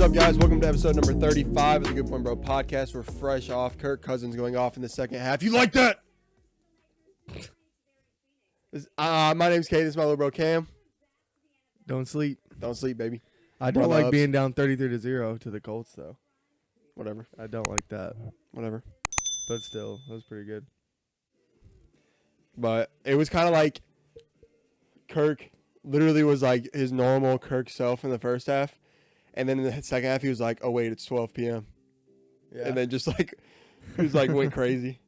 up, guys? Welcome to episode number 35 of the Good Point Bro podcast. We're fresh off Kirk Cousins going off in the second half. You like that? My name's Kate. This is my little bro Cam. Don't sleep. Don't sleep, baby. I don't Run like ups. being down 33-0 to the Colts, though. Whatever. I don't like that. Whatever. But still, that was pretty good. But it was kind of like Kirk literally was like his normal Kirk self in the first half. And then in the second half, he was like, oh, wait, it's 12 p.m. Yeah. And then just like, he was like, went crazy.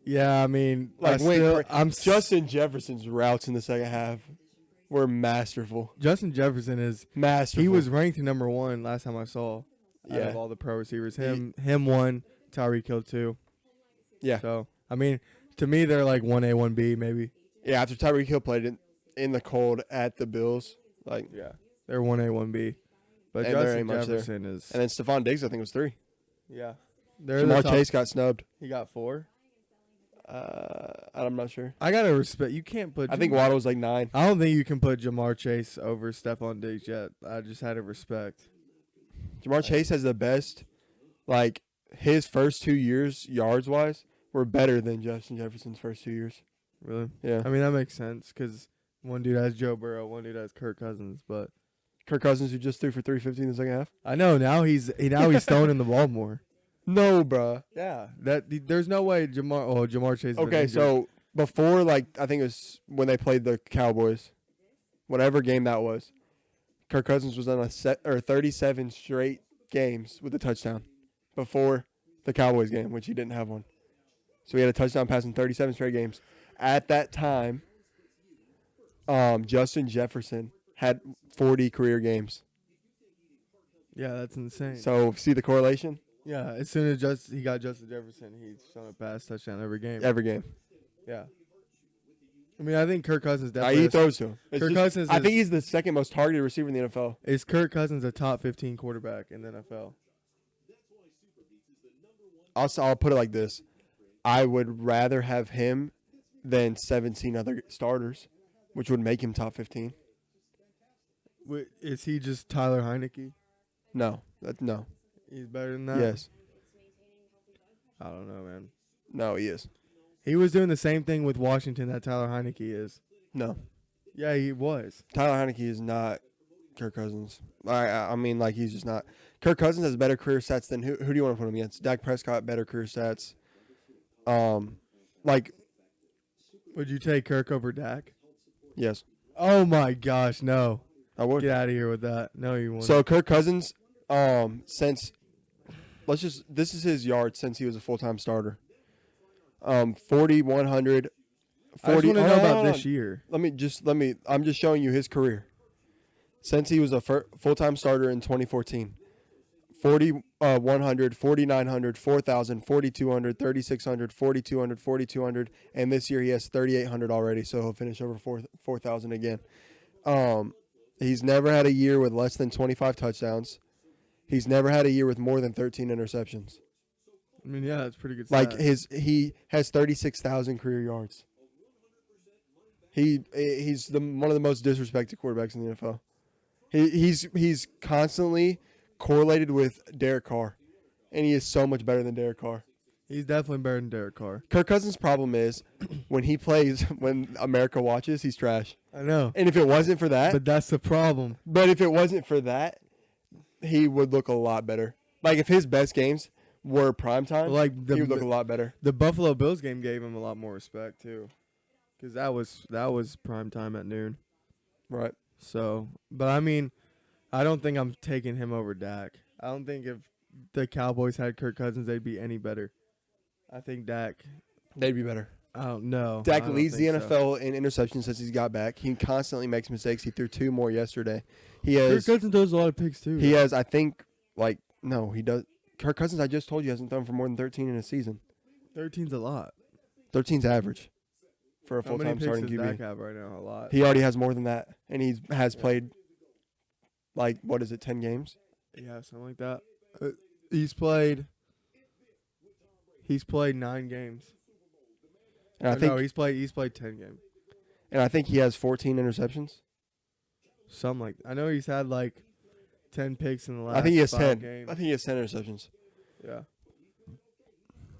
Yeah, I mean, Like, I'm Justin Jefferson's routes in the second half were masterful. Justin Jefferson is. Masterful. He was ranked number one last time I saw. Out of all the pro receivers, him one, Tyreek Hill 2. Yeah. So I mean, to me, they're like 1A, 1B maybe. Yeah, after Tyreek Hill played in the cold at the Bills, like Yeah, they're 1A, 1B. But And there Justin ain't much there. Jefferson is. and then Stephon Diggs, I think was 3. Yeah, they're the Jamar top- Chase got snubbed. He got 4. I'm not sure. I gotta respect. You can't put. I think Waddle was like 9. I don't think you can put Jamar Chase over Stephon Diggs yet. I just had to respect. Jamar Chase has the best, like his first 2 years yards wise were better than Justin Jefferson's first 2 years. Really? Yeah, I mean, that makes sense because one dude has Joe Burrow, one dude has Kirk Cousins. But Kirk Cousins who just threw for 350 in the second half. I know now he's throwing in the ball more. No, bruh. Yeah, there's no way Jamar Chase. Okay, so before like I think it was when they played the Cowboys, whatever game that was, Kirk Cousins was on 37 straight games with a touchdown before the Cowboys game, which he didn't have one. So he had a touchdown pass in 37 straight games. At that time, Justin Jefferson had 40 career games. Yeah, that's insane. So see the correlation? Yeah, as soon as he got Justin Jefferson, he's thrown a pass touchdown every game. Every game. Yeah. I mean, I think Kirk Cousins He definitely. throws to him. Cousins I is- think he's the second most targeted receiver in the NFL. Is Kirk Cousins a top 15 quarterback in the NFL? I'll put it like this. I would rather have him than 17 other starters, which would make him top 15. Is he just Tyler Heineke? No. No. He's better than that? Yes. I don't know, man. No, he is. He was doing the same thing with Washington that Tyler Heineke is. No. Yeah, he was. Tyler Heineke is not Kirk Cousins. I mean, like, he's just not. Kirk Cousins has better career stats than who do you want to put him against? Dak Prescott, better career stats. Like, Would you take Kirk over Dak? yes, Oh, my gosh, no. I would. Get out of here with that. No, you won't. So Kirk Cousins, this is his yards since he was a full-time starter. 40, 100, 40. I just want to know hold about on. this year. I'm just showing you his career. Since he was a full-time starter in 2014. 40, 100, 4,900, 4,000, 4,200, 3,600, 4,200, 4,200, and this year he has 3,800 already, so he'll finish over 4,000 again. He's never had a year with less than 25 touchdowns. He's never had a year with more than 13 interceptions. I mean, yeah, that's pretty good. Like stats. he has 36,000 career yards. He's one of the most disrespected quarterbacks in the NFL. He's constantly correlated with Derek Carr, and he is so much better than Derek Carr. He's definitely better than Derek Carr. Kirk Cousins' problem is when he plays, when America watches, he's trash. I know. And if it wasn't for that, But that's the problem. he would look a lot better. Like if his best games were primetime, Like he would look a lot better. The Buffalo Bills game gave him a lot more respect too, because that was prime time at noon. Right. So, but I mean, I don't think I'm taking him over Dak. I don't think if the Cowboys had Kirk Cousins, they'd be any better. I think Dak. They'd be better. I don't know. Dak I don't leads the think so. NFL in interceptions since he's got back. He constantly makes mistakes. He threw 2 more yesterday. Kirk Cousins does a lot of picks too. He has, I think, like, no, he does. Kirk Cousins, I just told you, hasn't thrown for more than 13 in a season. 13's a lot. 13's average for a How many full-time picks starting does Dak QB. have right now? A lot. He already has more than that, and he has played, like, what is it, 10 games? Yeah, something like that. He's played 9 games. And I Or think, no, he's played 10 games. and I think he has 14 interceptions. Something like I know he's had like 10 picks in the last I think he has 5 10. games. I think he has 10 interceptions. Yeah.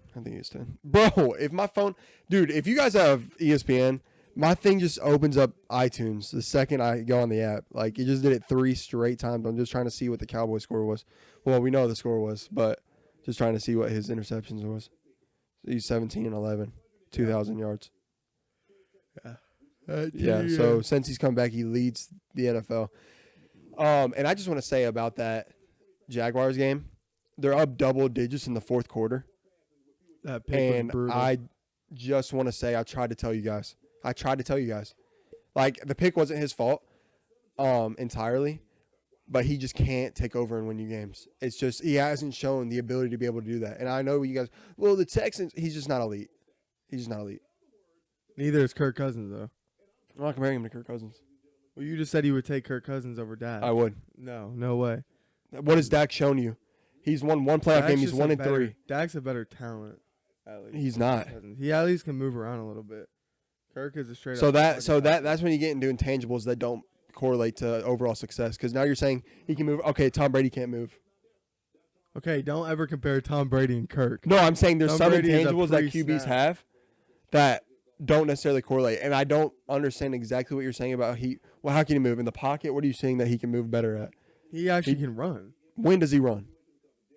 I think he has 10. Bro, if my phone, dude, if you guys have ESPN, my thing just opens up iTunes the second I go on the app. Like, it just did it 3 straight times. I'm just trying to see what the Cowboys score was. Well, we know the score was, but just trying to see what his interceptions was. He's 17 and 11, 2,000 yards. Yeah, so since he's come back, he leads the NFL. And I just want to say about that Jaguars game, they're up double digits in the fourth quarter. That pick was And brutal. I just want to say I tried to tell you guys. Like, the pick wasn't his fault entirely, but he just can't take over and win you games. It's just he hasn't shown the ability to be able to do that. And I know you guys, well, the Texans, he's just not elite. Neither is Kirk Cousins, though. I'm not comparing him to Kirk Cousins. Well, you just said you would take Kirk Cousins over Dak. I would. No way. What has Dak shown you? He's won one playoff Dak's game. He's just 1 a and 3. better- Dak's a better talent. At least. He's not. He at least can move around a little bit. Kirk is a straight So up. that's when you get into intangibles that don't correlate to overall success. Because now you're saying he can move. Okay, Tom Brady can't move. Okay, don't ever compare Tom Brady and Kirk. No, I'm saying there's Tom some Brady is a intangibles that QBs pre-snap. have that don't necessarily correlate. And I don't understand exactly what you're saying about how can he move in the pocket? What are you saying that he can move better at? He actually can run. When does he run?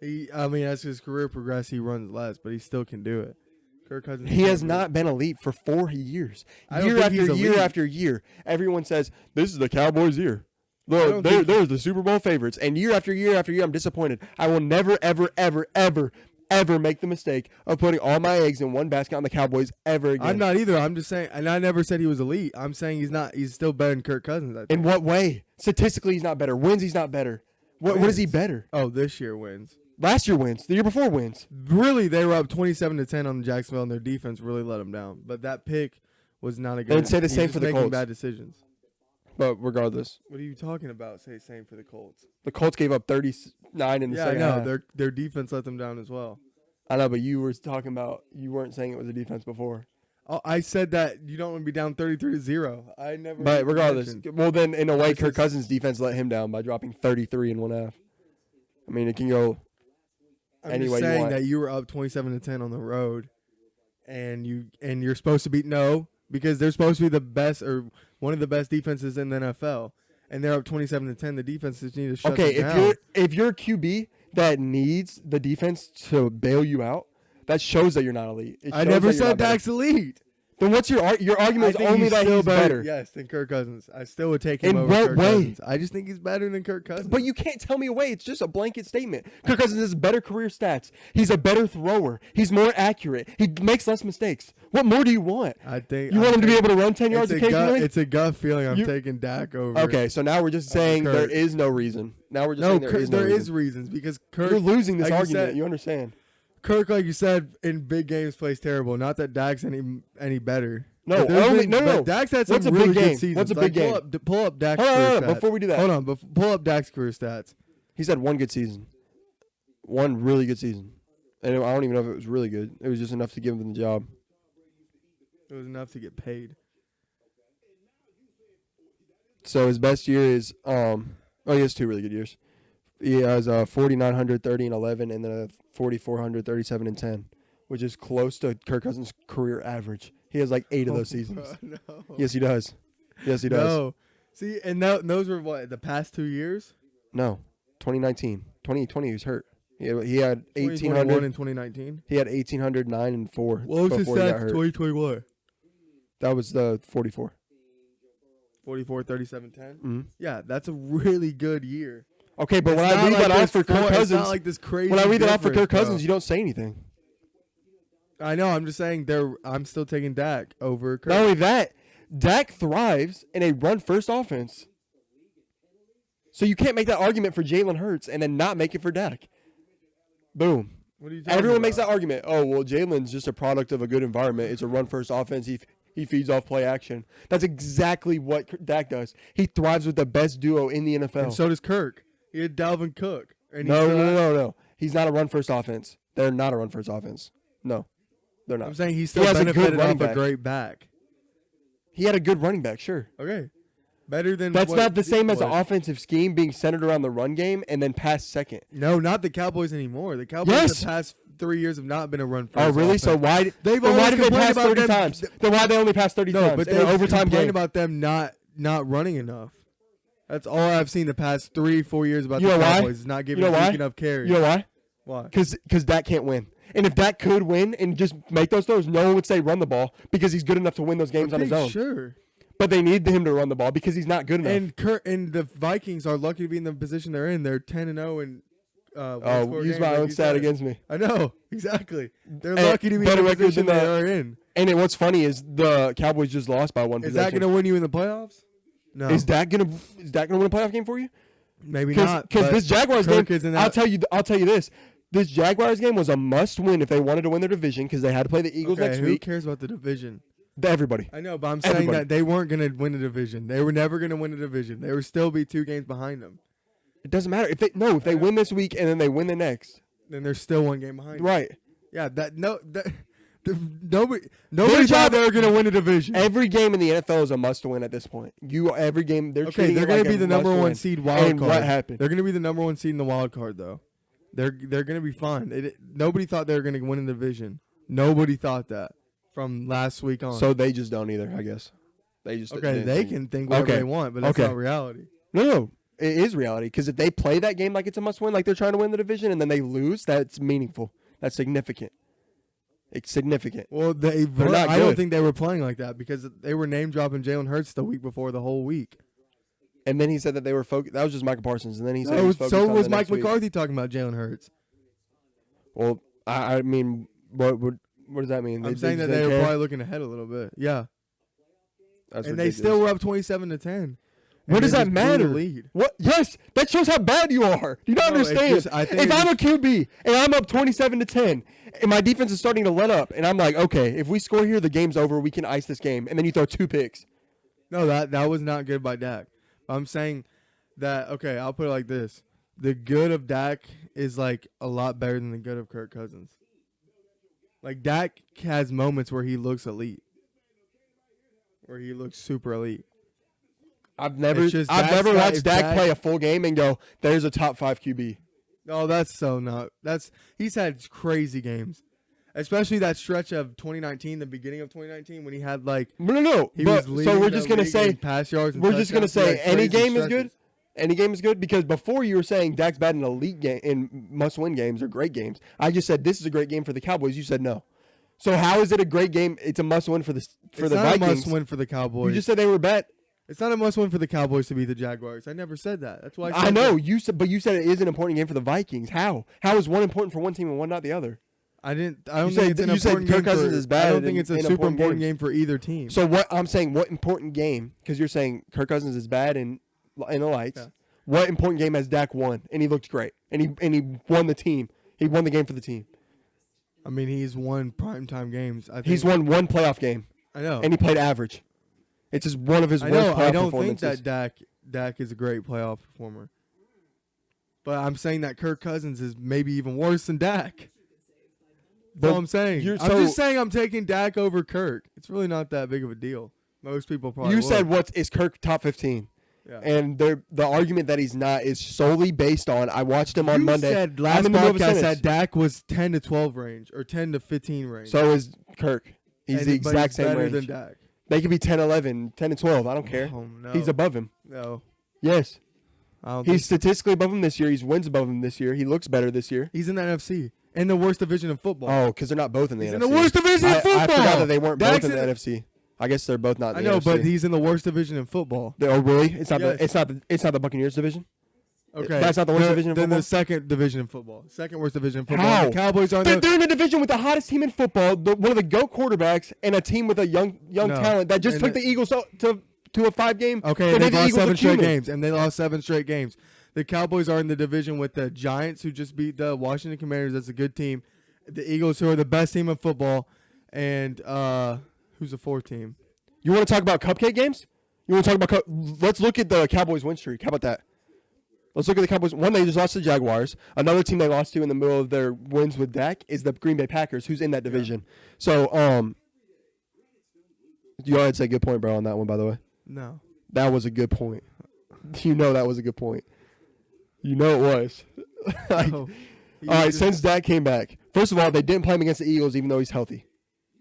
As his career progresses, he runs less, but he still can do it. Kirk Cousins. He has not been elite for 4 years. I don't Year think after he's year elite. after year. Everyone says, this is the Cowboys' year. I don't think- There's the Super Bowl favorites. And year after year after year, I'm disappointed. I will never, ever, ever, ever, ever make the mistake of putting all my eggs in one basket on the Cowboys ever again. I'm not either. I'm just saying, and I never said he was elite. I'm saying he's not. He's still better than Kirk Cousins. I think. In what way? Statistically, he's not better. Wins, he's not better. What is he Wins. better? Oh, this year wins. Last year wins. The year before wins. Really, they were up 27-10 on Jacksonville, and their defense really let them down. But that pick was not a good. And say the he's same just for the making Colts. Bad decisions. But regardless, What are you talking about? Say same for the Colts. the Colts gave up 39 in the Yeah, I second know. half. Their defense let them down as well. I know, but you were talking about, you weren't saying it was a defense before. Oh, I said that you don't want to be down 33-0. I never. But regardless, mentioned- well then, in a way, This Kirk is- Cousins' defense let him down by dropping 33 in one half. I mean, it can go. I'm any just way you saying want. that you were up 27-10 on the road, and you're supposed to beat because they're supposed to be the best or one of the best defenses in the NFL, and they're up 27-10. The defenses need to shut Okay, them down. if you're a QB that needs the defense to bail you out, that shows that you're not elite. It I shows never that you're said not better. Dak's elite. Then what's your argument? Is I think only he's that still he's better. Yes, than Kirk Cousins. I still would take him In over what Kirk way? Cousins. I just think he's better than Kirk Cousins. But you can't tell me away. It's just a blanket statement. Kirk Cousins has better career stats. He's a better thrower. He's more accurate. He makes less mistakes. What more do you want? I think You want him to be able to run 10 yards occasionally? It's a gut feeling. I'm You- taking Dak over. Okay, so now we're just saying Kirk. there is no reason. Now we're just No, saying there is no there reason. is reasons because Kirk. You're losing this like you argument. said- You understand? Kirk, like you said, in big games plays terrible. Not that Dak's any better. No, But there's only- been- no, no. but Dak's had some What's a really big good game? seasons. What's a big game? Pull up Dak's Hold career on, stats. before we do that. Hold on, pull up Dak's career stats. He's had one good season. One really good season. And I don't even know if it was really good. It was just enough to give him the job. It was enough to get paid. So his best year is he has 2 really good years. He has 4,900, 30 and 11, and then a 4,400, 37 and 10, which is close to Kirk Cousins' career average. He has like 8 of those seasons. No. Yes, he does. Yes, he does. No. See, and those were what, the past 2 years? No, 2019, 2020 he was hurt. He had 2021 1,800. and 2019. He had 1,800, 9 and 4 What was his before he got stats hurt. 2021? That was the 44. 44, 37, 10? Mhm. Yeah, that's a really good year. Okay, but It's when I not read like that off this for Kirk It's not Cousins, like this crazy when I read that off for difference, Kirk Cousins, bro. you don't say anything. I know. I'm just saying I'm still taking Dak over Kirk. Not only that, Dak thrives in a run-first offense. So you can't make that argument for Jalen Hurts and then not make it for Dak. Boom. What are you talking Everyone makes that about? argument. Oh, well, Jalen's just a product of a good environment. It's a run-first offense. He feeds off play action. That's exactly what Dak does. He thrives with the best duo in the NFL. And so does Kirk. He had Dalvin Cook. And he No, still no, had- no, no. He's not a run-first offense. They're not a run-first offense. No, they're I'm not. saying he still has a good benefited running off a back. great back. He had a good running back, sure. Okay. Better than That's what not the same as an was. offensive scheme being centered around the run game and then pass second. No, not the Cowboys anymore. The Cowboys Yes. the past 3 years have not been a run Oh, first. really? offense. So why? They've then why always did they complained pass about 30 them- times? Then why they only pass 30 No, times but in they an overtime complain game? about them not running enough. That's all I've seen the past 3-4 years about You the know why? Cowboys is not giving You know why? Zeke enough carries. You know why? Why? Because Dak can't win. And if Dak could win and just make those throws, no one would say run the ball because he's good enough to win those games on his Okay, own. Sure. But they need him to run the ball because he's not good enough. And the Vikings are lucky to be in the position they're in. They're 10-0 and Oh, use my own stat against me. I know exactly. They're And lucky to be in better the record position than they the- are in. And what's funny is the Cowboys just lost by one Is that possession. going to win you in the playoffs? No, Is Dak gonna win a playoff game for you? maybe not. Because but this Jaguars Kirk game, is in I'll that- tell you this. This Jaguars game was a must win if they wanted to win their division because they had to play the Eagles Okay, next who week. cares about the division? Everybody. I know, but I'm saying Everybody. that they weren't going to win a division. They were never going to win a division. They would still be 2 games behind them. It doesn't matter if they win this week and then they win the next. Then they're still 1 game behind. them. Right. Yeah. Nobody thought they were going to win a division. Every game in the NFL is a must win at this point. Every game they're Okay, treating they're it going like to be a the number must 1 win. seed wild And card. what happened? They're going to be the number 1 seed in the wild card, though. They're going to be fine. Nobody thought they were going to win the division. Nobody thought that from last week on. So they just don't either, I guess. They just okay, didn't they think- can think whatever Okay. they want, but that's Okay. not reality. No, it is reality because if they play that game like it's a must win, like they're trying to win the division, and then they lose, that's meaningful. That's significant. It's significant. Well, They're not I don't good. think they were playing like that because they were name dropping Jalen Hurts the week before the whole week. And then he said that they were focused. That was just Michael Parsons, and then he said he was focused So on was the Mike next week. McCarthy talking about Jalen Hurts. Well, I mean, what does that mean? I'm saying that just they didn't were care? probably looking ahead a little bit. Yeah, That's and they ridiculous. still were up 27-10. What does that Blew the matter? Lead. What? Yes, that shows how bad you are. Do you not No, it's understand? just- I think If it's I'm a QB and I'm up 27-10, and my defense is starting to let up, and I'm like, okay, if we score here, the game's over. We can ice this game, and then you throw 2 picks. No, that was not good by Dak. I'm saying that, okay, I'll put it like this. The good of Dak is like a lot better than the good of Kirk Cousins. Like Dak has moments where he looks elite. Where he looks super elite. I've never It's just watched that's Dak play a full game and go, there's a top 5 QB. Oh, that's so not. He's had crazy games. Especially that stretch of 2019, the beginning of 2019 when he had like No. he But, was leading so we're the just gonna league say in pass yards. And we're just gonna touchdowns. He say had any crazy game is good. stretches. Any game is good because before you were saying Dak's bad in elite game in must-win games or great games. I just said this is a great game for the Cowboys. You said no. So how is it a great game? It's a must-win for the It's the not a Vikings. must-win for the Cowboys. You just said they were bad. It's not a must-win for the Cowboys to beat the Jaguars. I never said that. That's why I I said know that. you said, but you said it is an important game for the Vikings. How? How is one important for one team and one not the other? I don't You think said- it's an you said important Kirk game Cousins for, is bad I don't think in- it's a in super important important games. game for either team. So what I'm saying, what important game? Because you're saying Kirk Cousins is bad in the lights. Yeah. What important game has Dak won? And he looked great. And he won the team. He won the game for the team. I mean, he's won primetime games. I think, He's won one playoff game, I know. and he played average. It's just one of his I worst know. playoff I don't think performances. that Dak is a great playoff performer. But I'm saying that Kirk Cousins is maybe even worse than Dak. That's But all I'm saying. you're- I'm so- just saying I'm taking Dak over Kirk. It's really not that big of a deal. Most people probably You would. said what is Kirk top 15? Yeah. And the argument that he's not is solely based on I watched him on you Monday. said I'm last in the middle of a podcast sentence. that Dak was 10 to 12 range or 10 to 15 range. So is Kirk. He's the But exact he's same better range. than Dak. They could be 10, 11, 10 and 12. I don't care. Oh, no. He's above him. No. Yes. I don't He's think statistically above him this year. He's wins above him this year. He looks better this year. he's in the NFC in the worst division of football. Oh, because they're not both in the He's NFC. in the worst division I of football. forgot that they weren't Dak's both in the in- NFC. I guess they're both not in I the know, NFC. but he's in the worst division in football. Oh, really? It's not Yes. it's not the Buccaneers division? Okay, That's not the worst division in Then football? the second division in football. Second worst division in football. How? The Cowboys are They're in a division with the hottest team in football, one of the GOAT quarterbacks, and a team with a young No. talent that just And took the Eagles to a 5-game. Okay, they and made they the lost Eagles 7 look straight human. games, and they lost 7 straight games. The Cowboys are in the division with the Giants, who just beat the Washington Commanders. That's a good team. The Eagles, who are the best team in football, and who's the 4th team? You want to talk about cupcake games? You want to talk about let's look at the Cowboys win streak. How about that? Let's look at the Cowboys. One, they just lost to the Jaguars. Another team they lost to in the middle of their wins with Dak is the Green Bay Packers, who's in that division. So, you already said good point, bro, on that one, by the way. No. That was a good point. You know that was a good point. You know it was. Like, Oh, all right, since Dak came back, first of all, they didn't play him against the Eagles, even though he's healthy.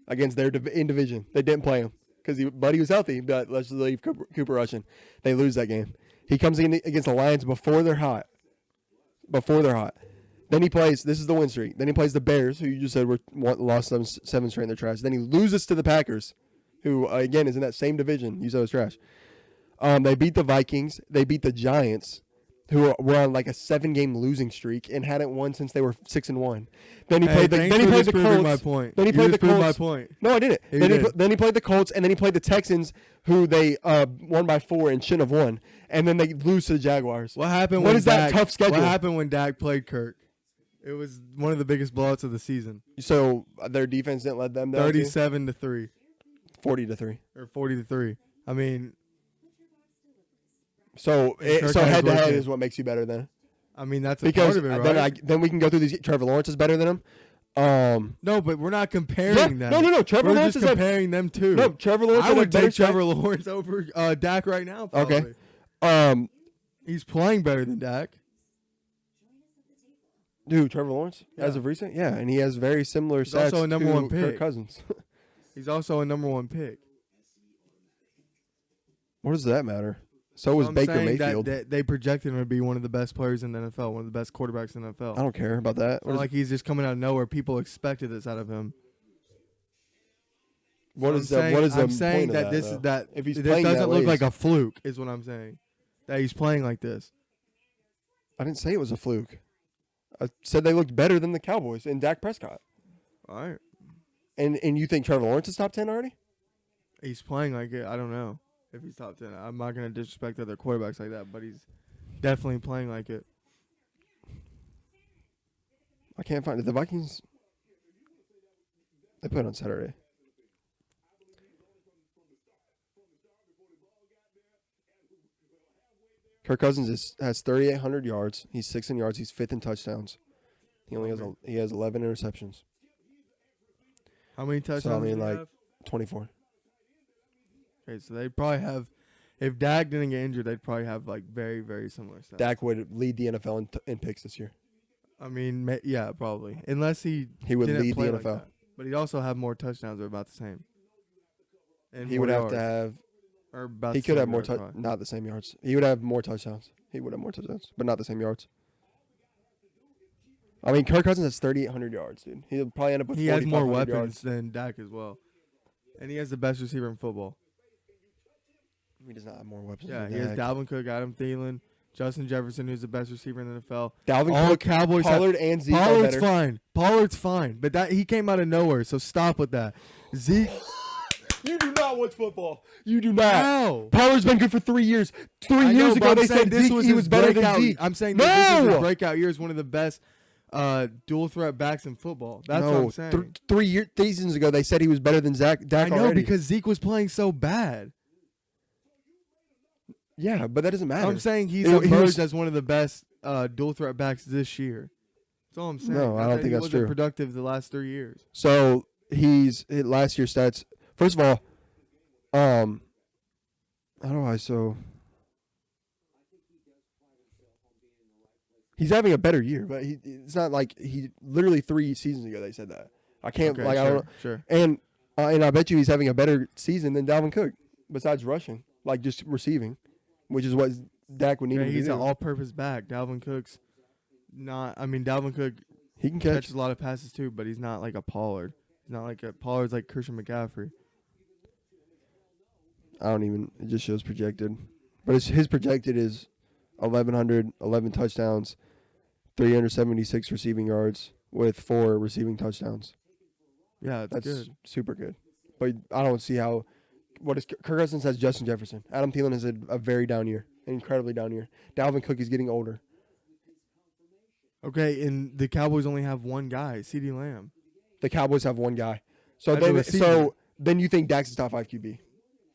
Against their in division, they didn't play him because Buddy was healthy. But let's just leave Cooper Russian. They lose that game. He comes in against the Lions before they're hot. Then he plays. This is the win streak. Then he plays the Bears, who you just said lost seven straight in their trash. Then he loses to the Packers, who again is in that same division. You said it was trash. They beat the Vikings. They beat the Giants, who were on like a 7-game losing streak and hadn't won since they were 6-1. Then he played the Colts. My point. Then he played the Colts. My point. No, I didn't. You Then did. then he played the Colts, and then he played the Texans, who they won by 4 and shouldn't have won. And then they lose to the Jaguars. What happened? What when is that Dak, tough schedule? What happened when Dak played Kirk? It was one of the biggest blowouts of the season. So their defense didn't let them down. 37-3 40-3. or 40-3. I mean, So Kirk so had head to head worked is what makes you better then. that's a Because part of it, right? then we can go through these. Trevor Lawrence is better than him. No, but we're not comparing them. No. Trevor We're Lawrence just is comparing them too. no. Trevor Lawrence. I had a would better take Trevor Lawrence over Dak right now. Probably. Okay. Um, He's playing better than Dak. dude, Trevor Lawrence as Yeah. of recent, yeah, and he has very similar He's stats also a number to one Kirk pick. Cousins. He's also a number 1 pick. What does that matter? So was I'm Baker saying Mayfield. that they projected him to be one of the best players in the NFL, one of the best quarterbacks in the NFL. I don't care about that. It's not like he's just coming out of nowhere. People expected this out of him. What I'm is saying, the I'm point saying of that that, this though? is that If he's this playing that doesn't way, look like it's- a fluke, is what I'm saying. That he's playing like this. I didn't say it was a fluke. I said they looked better than the Cowboys and Dak Prescott. All right, And you think Trevor Lawrence is top 10 already? he's playing like it. I don't know if he's top 10. I'm not gonna disrespect other quarterbacks like that, but he's definitely playing like it. I can't find it. The Vikings. They played on Saturday. Kirk Cousins has 3,800 yards. He's 6th in yards. He's 5th in touchdowns. He only has 11 interceptions. How many touchdowns? So I mean, does he like have? 24. Okay, so they probably have. If Dak didn't get injured, they'd probably have like very, very similar stats. Dak would lead the NFL in picks this year. I mean, yeah, probably. Unless he He would didn't lead the play like NFL. that. But he'd also have more touchdowns or about the same. And He more would have yards, to have. or about He the could same have more. yards, probably. Not the same yards. He would have more touchdowns. He would have more touchdowns, but not the same yards. I mean, Kirk Cousins has 3,800 yards, dude. He'll probably end up with. He has more 4,500 weapons yards. than Dak as well. And he has the best receiver in football. He does not have more weapons. Yeah, than he has Dak. Dalvin Cook, Adam Thielen, Justin Jefferson, who's the best receiver in the NFL. Dalvin All Cook, Cowboys have- Pollard, and Zeke are Pollard's better. fine. Pollard's fine. But that he came out of nowhere, so stop with that. Zeke. You do not watch football. You do not. How? Pollard's been good for 3 years. Three I know, years but ago, I'm they saying said this Zeke, was he his was better than breakout- Zeke. I'm saying that this is his No! breakout year is one of the best dual threat backs in football. That's what I'm saying. 3 seasons ago, they said he was better than Dak I know already. because Zeke was playing so bad. Yeah, but that doesn't matter. I'm saying he's He was- emerged as one of the best dual threat backs this year. That's all I'm saying. No, I Not don't that think he that's wasn't true. productive the last 3 years. So he's hit last year's stats. First of all, how do I he's having a better year, but it's not like he literally 3 seasons ago they said that. I can't Okay, I sure, don't sure. and I bet you he's having a better season than Dalvin Cook besides rushing, like just receiving, which is what Dak would need Yeah, him to he's do. an all-purpose back. Dalvin Cook's not. I mean, Dalvin Cook He can catch. catches a lot of passes too, but he's not like a Pollard. He's not like a Pollard's like Christian McCaffrey. I don't even. It just shows projected, but his projected is 1,100, 11 touchdowns, 376 receiving yards with 4 receiving touchdowns. Yeah, that's That's good. super good. But I don't see how. What is Kirk Cousins has Justin Jefferson. Adam Thielen has a very down year, an incredibly down year. Dalvin Cook is getting older. Okay, and the Cowboys only have one guy, CeeDee Lamb. The Cowboys have one guy. So That's a then, receiver. you think Dak's a top 5 QB?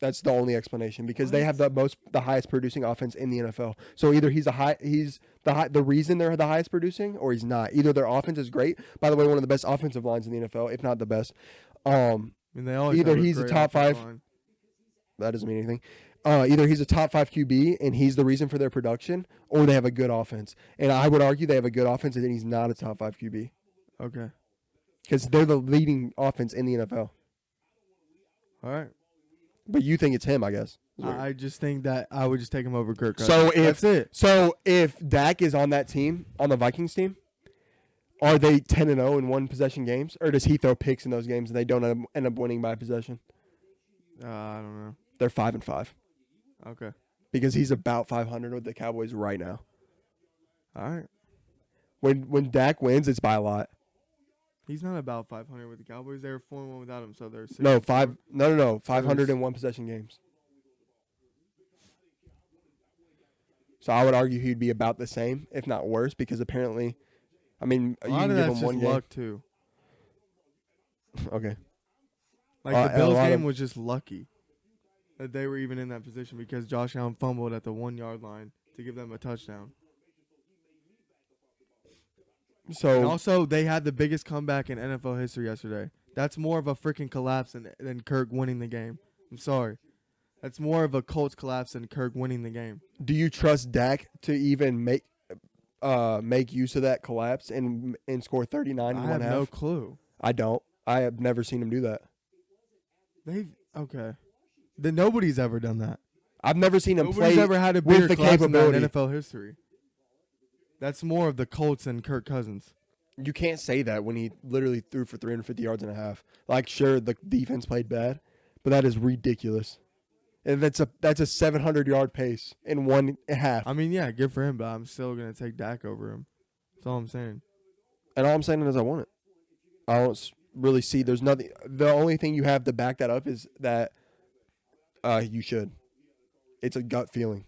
That's the only explanation because they have the highest producing offense in the NFL. So either he's the reason they're the highest producing, or he's not. Either their offense is great. By the way, one of the best offensive lines in the NFL, if not the best. I mean, they always Either have he's a great top offensive 5 line. That doesn't mean anything. either he's a top 5 QB and he's the reason for their production, or they have a good offense. And I would argue they have a good offense and he's not a top 5 QB Okay. because they're the leading offense in the NFL. All right. But you think it's him, I guess. I just think that I would just take him over Kirk Cousins. So That's it. So if Dak is on that team, on the Vikings team, are they 10-0 in one possession games, or does he throw picks in those games and they don't end up winning by possession? I don't know. They're 5-5 Okay. because he's about 500 with the Cowboys right now. All right. When Dak wins, it's by a lot. He's not about 500 with the Cowboys. They were 4-1 without him, so they're 6. No, 500 in one possession games. So I would argue he'd be about the same, if not worse, because apparently, I mean, A you lot can of give that's him one just game. luck too. Okay. Like A the Bills lot game of- was just lucky that they were even in that position because Josh Allen fumbled at the 1 yard line to give them a touchdown. And So also, they had the biggest comeback in NFL history yesterday. That's more of a freaking collapse than Kirk winning the game. I'm sorry. That's more of a Colts collapse than Kirk winning the game. do you trust Dak to even make use of that collapse and score 39 I in have one half? no clue. I don't. I have never seen him do that. Okay. Then nobody's ever done that. I've never seen him Nobody's play ever had a with bigger the collapse in that capability. in NFL history. That's more of the Colts than Kirk Cousins. You can't say that when he literally threw for 350 yards and a half. Like, sure, the defense played bad, but that is ridiculous. And that's a 700-yard pace in one half. I mean, yeah, good for him, but I'm still going to take Dak over him. That's all I'm saying. And all I'm saying is I want it. I don't really see. There's nothing. The only thing you have to back that up is that you should. It's a gut feeling.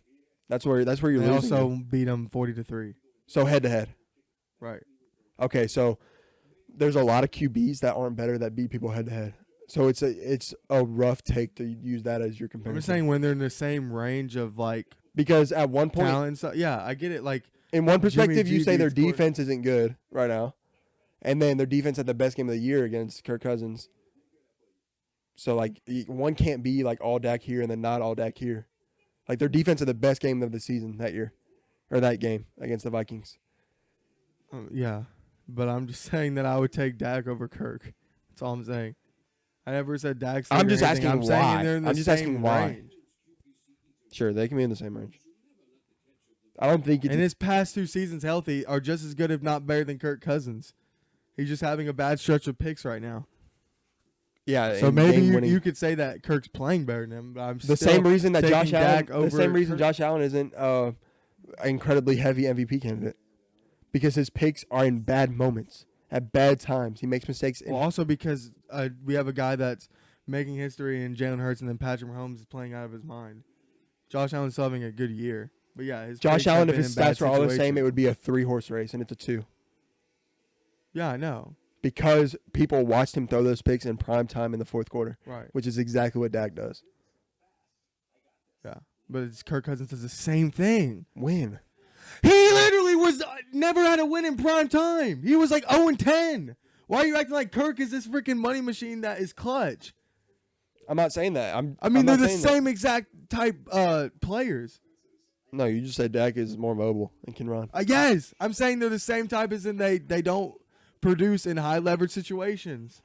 That's where you're They losing. also beat him 40-3. So head to head. Right. Okay, so there's a lot of QBs that aren't better that beat people head to head. So it's a rough take to use that as your I'm comparison. just saying when they're in the same range of like Because at one point, talent and stuff. Yeah, I get it. Like in one perspective, Jimmy you G say their beats Gordon. defense isn't good right now, and then their defense had the best game of the year against Kirk Cousins. So like one can't be like all Dak here and then not all Dak here. Like their defense had the best game of the season that year, or that game against the Vikings. yeah, but I'm just saying that I would take Dak over Kirk. That's all I'm saying. I never said Dak's. I'm just anything. asking I'm saying why. they're in the I'm just same asking why. range. Sure, they can be in the same range. I don't think it's And his past 2 seasons healthy are just as good, if not better, than Kirk Cousins. He's just having a bad stretch of picks right now. yeah. So and maybe game-winning. you could say that Kirk's playing better than him, but I'm the still same reason that taking Josh Allen. Dak over The same reason Kirk. Josh Allen isn't an incredibly heavy MVP candidate, because his picks are in bad moments at bad times. He makes mistakes. Well, also because we have a guy that's making history in Jalen Hurts, and then Patrick Mahomes is playing out of his mind. Josh Allen's still having a good year, but yeah, his Josh picks have Allen, if been his in bad stats were all the same, situations. it would be a 3-horse race, and it's a 2. Yeah, I know. Because people watched him throw those picks in prime time in the fourth quarter, Right. which is exactly what Dak does. Yeah, but it's Kirk Cousins does the same thing. Win. He literally was never had a win in prime time. He was like 0-10. Why are you acting like Kirk is this freaking money machine that is clutch? I'm not saying that. I mean, I'm they're not the saying that. same exact type players. No, you just said Dak is more mobile and can run. Yes, I'm saying they're the same type as in they don't produce in high leverage situations.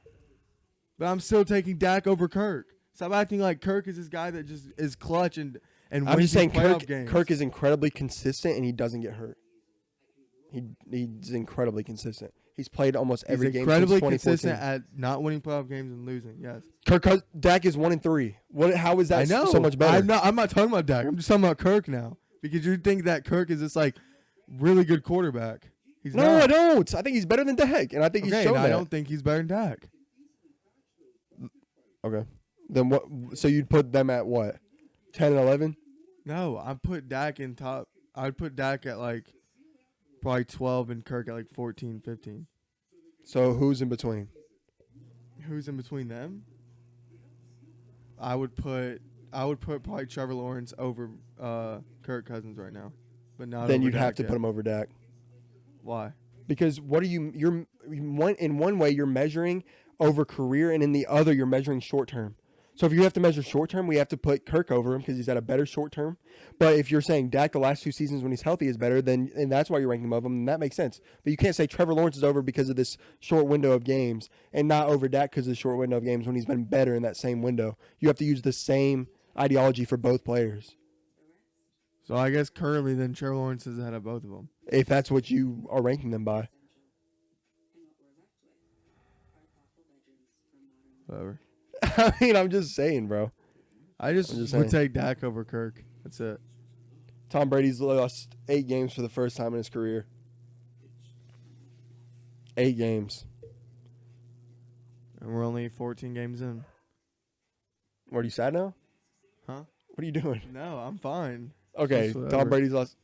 But I'm still taking Dak over Kirk. Stop acting like Kirk is this guy that just is clutch and I'm wins just saying these playoff games. Kirk is incredibly consistent and he doesn't get hurt. He's incredibly consistent. He's played almost every He's game incredibly since 2014. consistent at not winning playoff games and losing. Yes, Dak is 1-3. How is that I know. so much better? I'm not talking about Dak. I'm just talking about Kirk now because you think that Kirk is this like really good quarterback. He's No, not. I don't. I think he's better than Dak, and I think Okay, he's shown and that. I don't think he's better than Dak. Okay. Then what? So you'd put them at what? 10 and 11? No, I put Dak in top. I'd put Dak at like probably 12 and Kirk at like 14, 15. So who's in between? Who's in between them? I would put probably Trevor Lawrence over Kirk Cousins right now, but not. Then over you'd have Dak to yet. put him over Dak. Why? Because what are you're in one way you're measuring over career, and in the other you're measuring short term. So if you have to measure short term, we have to put Kirk over him because he's had a better short term. But if you're saying Dak the last 2 seasons when he's healthy is better, then and that's why you're ranking him above him, then that makes sense. But you can't say Trevor Lawrence is over because of this short window of games and not over Dak because of the short window of games when he's been better in that same window. You have to use the same ideology for both players. So I guess currently then Trevor Lawrence is ahead of both of them. If that's what you are ranking them by. Whatever. I mean, I'm just saying, bro. I just I'm just would saying. take Dak over Kirk. That's it. Tom Brady's lost 8 games for the first time in his career. 8 games. And we're only 14 games in. What, are you sad now? Huh? What are you doing? No, I'm fine. Okay, Just Tom whatever. Brady's lost.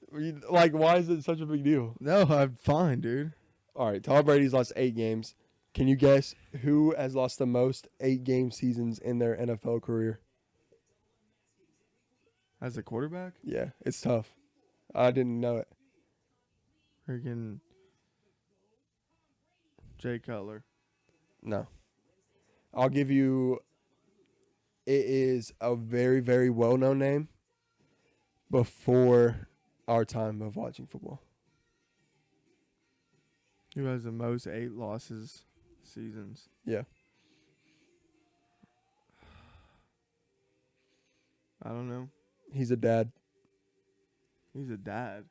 Like, why is it such a big deal? No, I'm fine, dude. All right, Tom Brady's lost 8 games. Can you guess who has lost the most 8-game seasons in their NFL career? As a quarterback? Yeah, it's tough. I didn't know it. Freaking Jay Cutler. No. I'll give you. It is a very, very well-known name before our time of watching football. Who has the most 8 losses seasons? Yeah. I don't know. He's a dad He's a dad.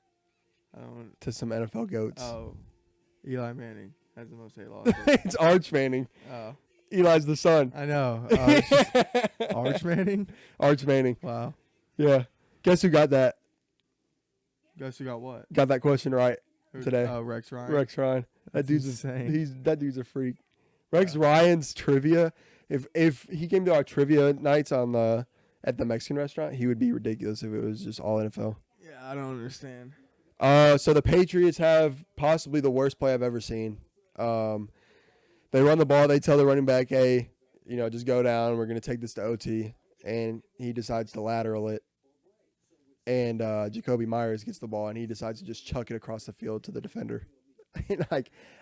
I don't. to some NFL goats. Oh, Eli Manning has the most 8 losses. It's Arch Manning. Oh, Eli's the son. I know. It's just Arch Manning. Arch Manning. Wow. Yeah. Guess who got that? Guess who got what? Got that question right. Who- Today. Oh, Rex Ryan. Rex Ryan. That's That dude's insane. that dude's a freak. Rex Ryan's trivia. If he came to our trivia nights on the at the Mexican restaurant, he would be ridiculous if it was just all NFL. Yeah, I don't understand. So the Patriots have possibly the worst play I've ever seen. They run the ball. They tell the running back, "Hey, just go down. We're going to take this to OT," and he decides to lateral it. And Jacoby Myers gets the ball, and he decides to just chuck it across the field to the defender. And,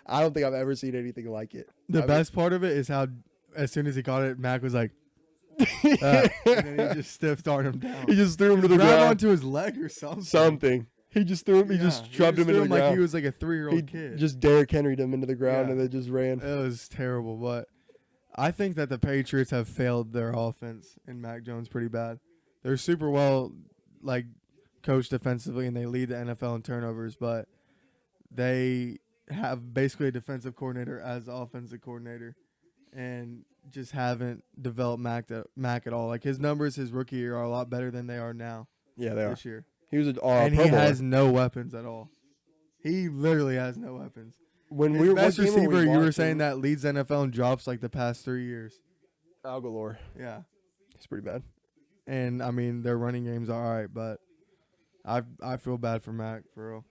I don't think I've ever seen anything like it. The I mean- best part of it is how, as soon as he caught it, Mac was like, and then he just stiff armed him down. He just threw him to the Grab ground. onto his leg or something. Something. He just threw him. He just shoved him into the like ground. he was like a 3-year-old He kid. just Derrick Henry'd him into the ground Yeah. and then just ran. It was terrible, but I think that the Patriots have failed their offense and Mac Jones pretty bad. They're super well coached defensively and they lead the NFL in turnovers, but they have basically a defensive coordinator as the offensive coordinator and just haven't developed Mac at all. Like his numbers his rookie year are a lot better than they are now Yeah, they are. this year. He was a And Pro he Bowler. has no weapons at all. He literally has no weapons. When His we were best what game were we receiver, you were watching? saying that leads NFL in drops like the past 3 years. Algalore. Yeah. He's pretty bad. And I mean their running game's all right, but I feel bad for Mac for real.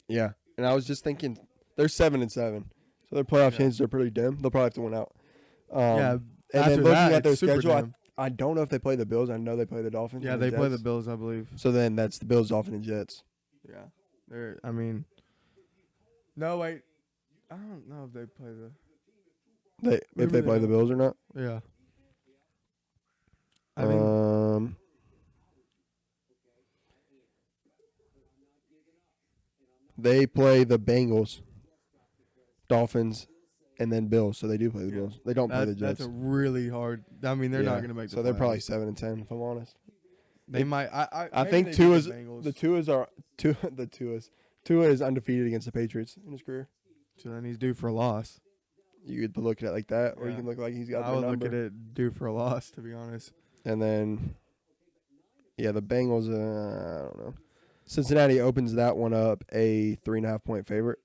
Yeah, and I was just thinking they're 7-7, so their playoff Yeah. chances are pretty dim. They'll probably have to win out. Yeah. And After then looking that, at their it's super schedule, dim. I don't know if they play the Bills. I know they play the Dolphins. Yeah, and they play the Jets. Bills, I believe. So then that's the Bills, Dolphins, and Jets. Yeah. They're I mean No, wait. I don't know if they play the If Maybe they they play the don't. Bills or not. Yeah. I mean they play the Bengals, Dolphins, and then Bills. So they do play the Yeah. Bills. They don't play the Jets. that's a really hard I mean they're not gonna make the So they're probably playoffs. 7-10, if I'm honest. They might I maybe think they Tua beat is the Bengals. the Tuas are Tua is undefeated against the Patriots in his career. So then he's due for a loss. You could look at it like that, or you Yeah. can look like he's got I the would number. look at it due for a loss, to be honest. And then, yeah, the Bengals. I don't know. Cincinnati opens that one up a 3.5-point favorite.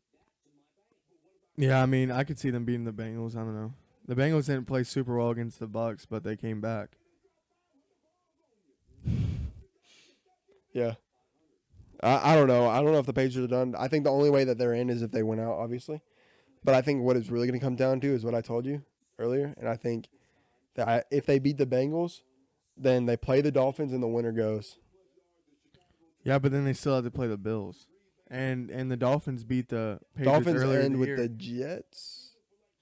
Yeah, I mean, I could see them beating the Bengals. I don't know. The Bengals didn't play super well against the Bucks, but they came back. Yeah. I don't know. I don't know if the Patriots are done. I think the only way that they're in is if they win out, obviously. But I think what it's really going to come down to is what I told you earlier. And I think that if they beat the Bengals, then they play the Dolphins and the winner goes. Yeah, but then they still have to play the Bills. And the Dolphins beat the Patriots Dolphins earlier in end the with year. the Jets.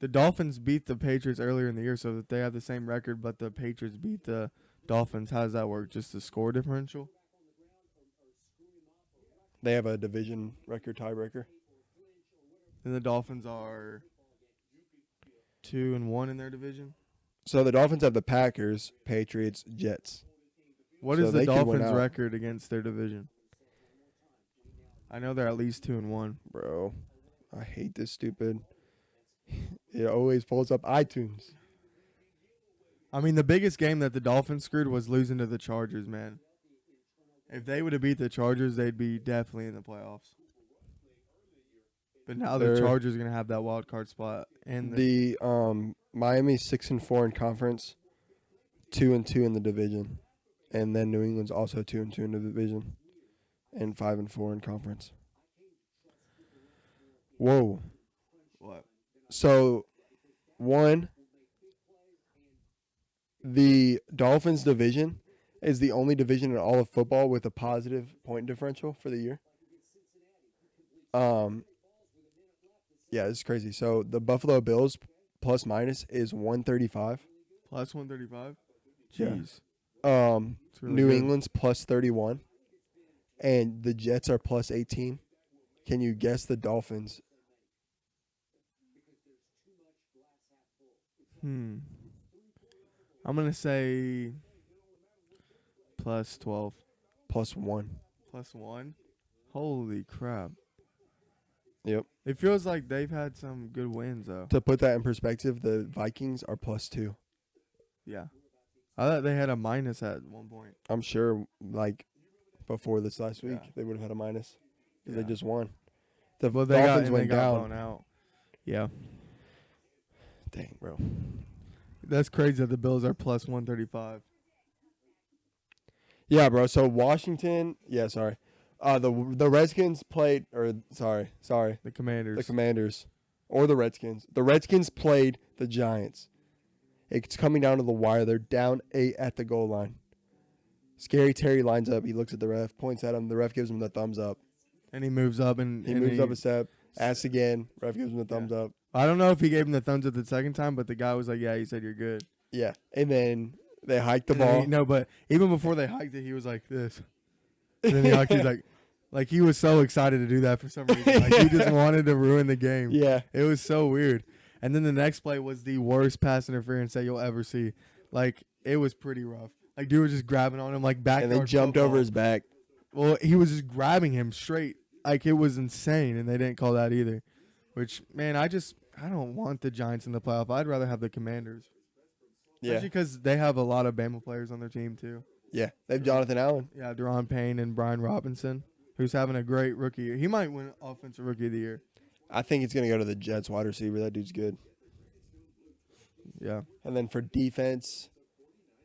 The Dolphins beat the Patriots earlier in the year, so that they have the same record, but the Patriots beat the Dolphins. How does that work? Just the score differential? They have a division record tiebreaker. And the Dolphins are 2-1 in their division. So the Dolphins have the Packers, Patriots, Jets. What So is the they could win Dolphins' out. record against their division? I know they're at least 2-1. Bro, I hate this stupid. It always pulls up iTunes. I mean, the biggest game that the Dolphins screwed was losing to the Chargers, man. If they would have beat the Chargers, they'd be definitely in the playoffs. But now the They're- Chargers are gonna have that wild card spot, and The Miami's 6-4 in conference, 2-2 in the division, and then New England's also 2-2 in the division, and 5-4 in conference. Whoa! what? So, one, the Dolphins division is the only division in all of football with a positive point differential for the year. Yeah, it's crazy. So the Buffalo Bills plus minus is 135. Plus 135. Yeah. Jeez, it's really New good. England's plus 31, and the Jets are plus 18. Can you guess the Dolphins? I'm gonna say plus 12, Plus 1. plus 1. Holy crap! Yep. It feels like they've had some good wins though. To put that in perspective, the Vikings are plus 2. Yeah, I thought they had a minus at one point. I'm sure, like, before this last week, Yeah. they would have had a minus because Yeah. they just won. The Well, Dolphins they went got down. blown out. Yeah, Dang, bro. that's crazy that the Bills are plus 135. Yeah, bro. So Washington, sorry. The Redskins played, sorry, The Commanders. the Commanders or the Redskins. The Redskins played the Giants. It's coming down to the wire. They're down 8 at the goal line. Scary Terry lines up. He looks at the ref, points at him. The ref gives him the thumbs up. And he moves up and He and moves up a step, asks again. Ref gives him the thumbs up. I don't know if he gave him the thumbs up the second time, but the guy was like, "Yeah, he said you're good." Yeah, and then they hike the And then ball. no, but even before they hiked it, he was like this. And then he hiked. He's like he was so excited to do that for some reason. Like he just wanted to ruin the game. Yeah, It was so weird. And then the next play was the worst pass interference that you'll ever see. Like it was pretty rough. Like dude was just grabbing on him like back. and they jumped over his back. Well, he was just grabbing him straight. Like it was insane, and they didn't call that either. Which man, I don't want the Giants in the playoff. I'd rather have the Commanders. Yeah, Especially because they have a lot of Bama players on their team too. yeah. They have Jonathan Allen. Yeah, Deron Payne and Brian Robinson, who's having a great rookie year. He might win Offensive Rookie of the Year. I think it's gonna go to the Jets wide receiver. That dude's good. Yeah. And then for defense,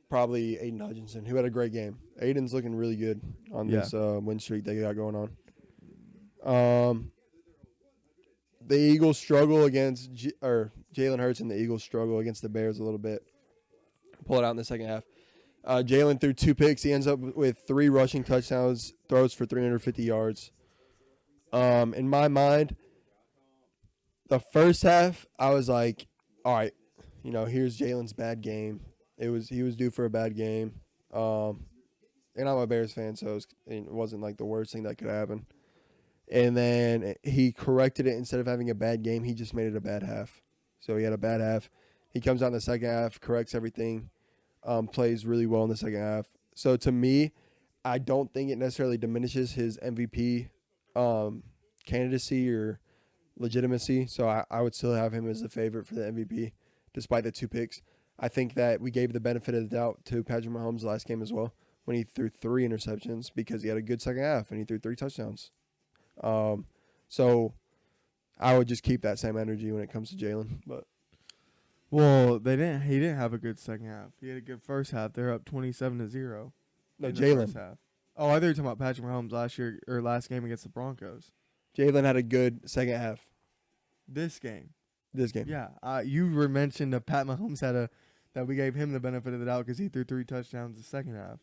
probably Aiden Hutchinson, who had a great game. Aiden's looking really good on Yeah. this win streak they got going on. The Eagles struggle against Jalen Hurts, and the Eagles struggle against the Bears a little bit. Pull it out in the second half. Jalen threw 2 picks. He ends up with 3 rushing touchdowns, throws for 350 yards. In my mind, the first half, I was like, all right, here's Jalen's bad game. He was due for a bad game. And I'm a Bears fan, so it wasn't like the worst thing that could happen. And then he corrected it. Instead of having a bad game, he just made it a bad half. So he had a bad half. He comes out in the second half, corrects everything, plays really well in the second half. So to me, I don't think it necessarily diminishes his MVP candidacy or legitimacy. So I would still have him as the favorite for the MVP, despite the 2 picks. I think that we gave the benefit of the doubt to Patrick Mahomes last game as well, when he threw 3 interceptions because he had a good second half and he threw 3 touchdowns. So I would just keep that same energy when it comes to Jalen. But Well, he didn't have a good second half. He had a good first half. They're up 27-0. no, in the first Jalen. half. Oh, I thought you were talking about Patrick Mahomes last game against the Broncos. Jalen had a good second half This game. this game. Yeah. You were mentioned that Pat Mahomes that we gave him the benefit of the doubt because he threw 3 touchdowns the second half.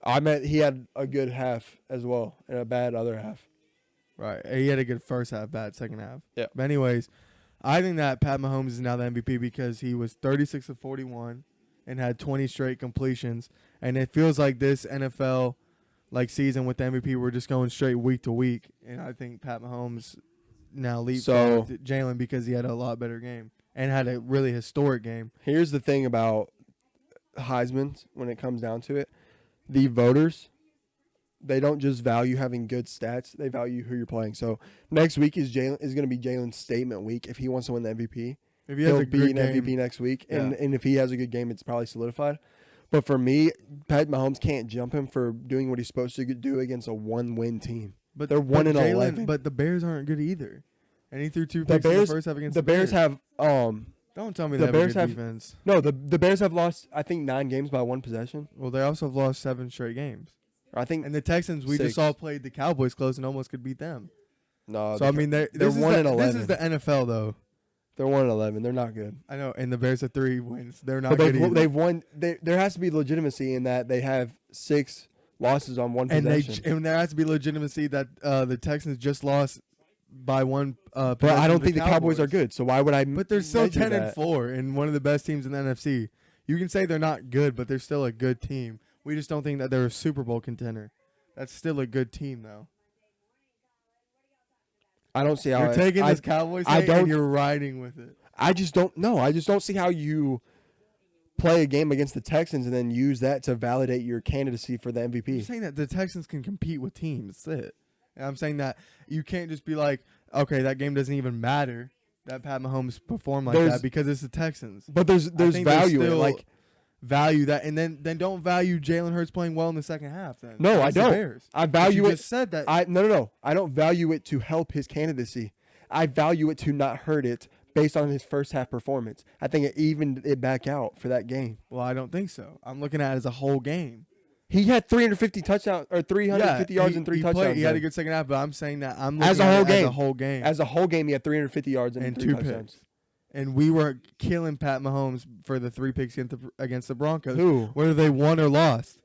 I meant he had a good half as well and a bad other half. Right. He had a good first half, bad second half. Yeah. But anyways, I think that Pat Mahomes is now the MVP because he was 36 of 41 and had 20 straight completions. And it feels like this NFL season with the MVP, we're just going straight week to week. And I think Pat Mahomes now leaps Jalen because he had a lot better game and had a really historic game. Here's the thing about Heisman when it comes down to it. The voters, they don't just value having good stats. They value who you're playing. So next week is going to be Jalen's statement week. If he wants to win the MVP, if he has he'll a be good an game, MVP next week. Yeah. And if he has a good game, it's probably solidified. But for me, Pat Mahomes can't jump him for doing what he's supposed to do against a one-win team. but they're 1-11. But the Bears aren't good either. And he threw 2 picks in the first half against the Bears have Don't tell me the they Bears have a have- good defense. no the Bears have lost I think 9 games by 1 possession. Well, they also have lost 7 straight games. I think And the Texans, we 6. just all played the Cowboys close and almost could beat them. no. So I mean, they're 1-11. This is the NFL, though. They're 1-11. They're not good. I know, and the Bears have 3 wins. They're not But good either. they've won. There has to be legitimacy in that they have 6 losses on 1 and possession. and there has to be legitimacy that the Texans just lost by 1. But I don't think the Cowboys are good. So why would I? But they're still measure 10-4 and one of the best teams in the NFC. You can say they're not good, but they're still a good team. We just don't think that they're a Super Bowl contender. That's still a good team, though. I don't see how You're taking this Cowboys hate and you're riding with it. I just don't know. I just don't see how you play a game against the Texans and then use that to validate your candidacy for the I'm MVP. saying that the Texans can compete with teams. That's it. And I'm saying that you can't just be like, okay, that game doesn't even matter that Pat Mahomes performed like that because it's the Texans. But there's think value in it. still Like value that, and then don't value Jalen Hurts playing well in the second half. Then no, I Against the don't. Bears. I But value you it. just said that. No. I don't value it to help his candidacy. I value it to not hurt it based on his first half performance. I think it evened it back out for that game. Well, I don't think so. I'm looking at it as a whole game. He had 350 touchdowns or 350 yards and 3 touchdowns. He had a good second half, but I'm saying that I'm As looking a at whole it game. as a whole game. As a whole game, he had 350 yards and 3 2 touchdowns. picks. And we were killing Pat Mahomes for the 3 picks against the Broncos. Who? Whether they won or lost.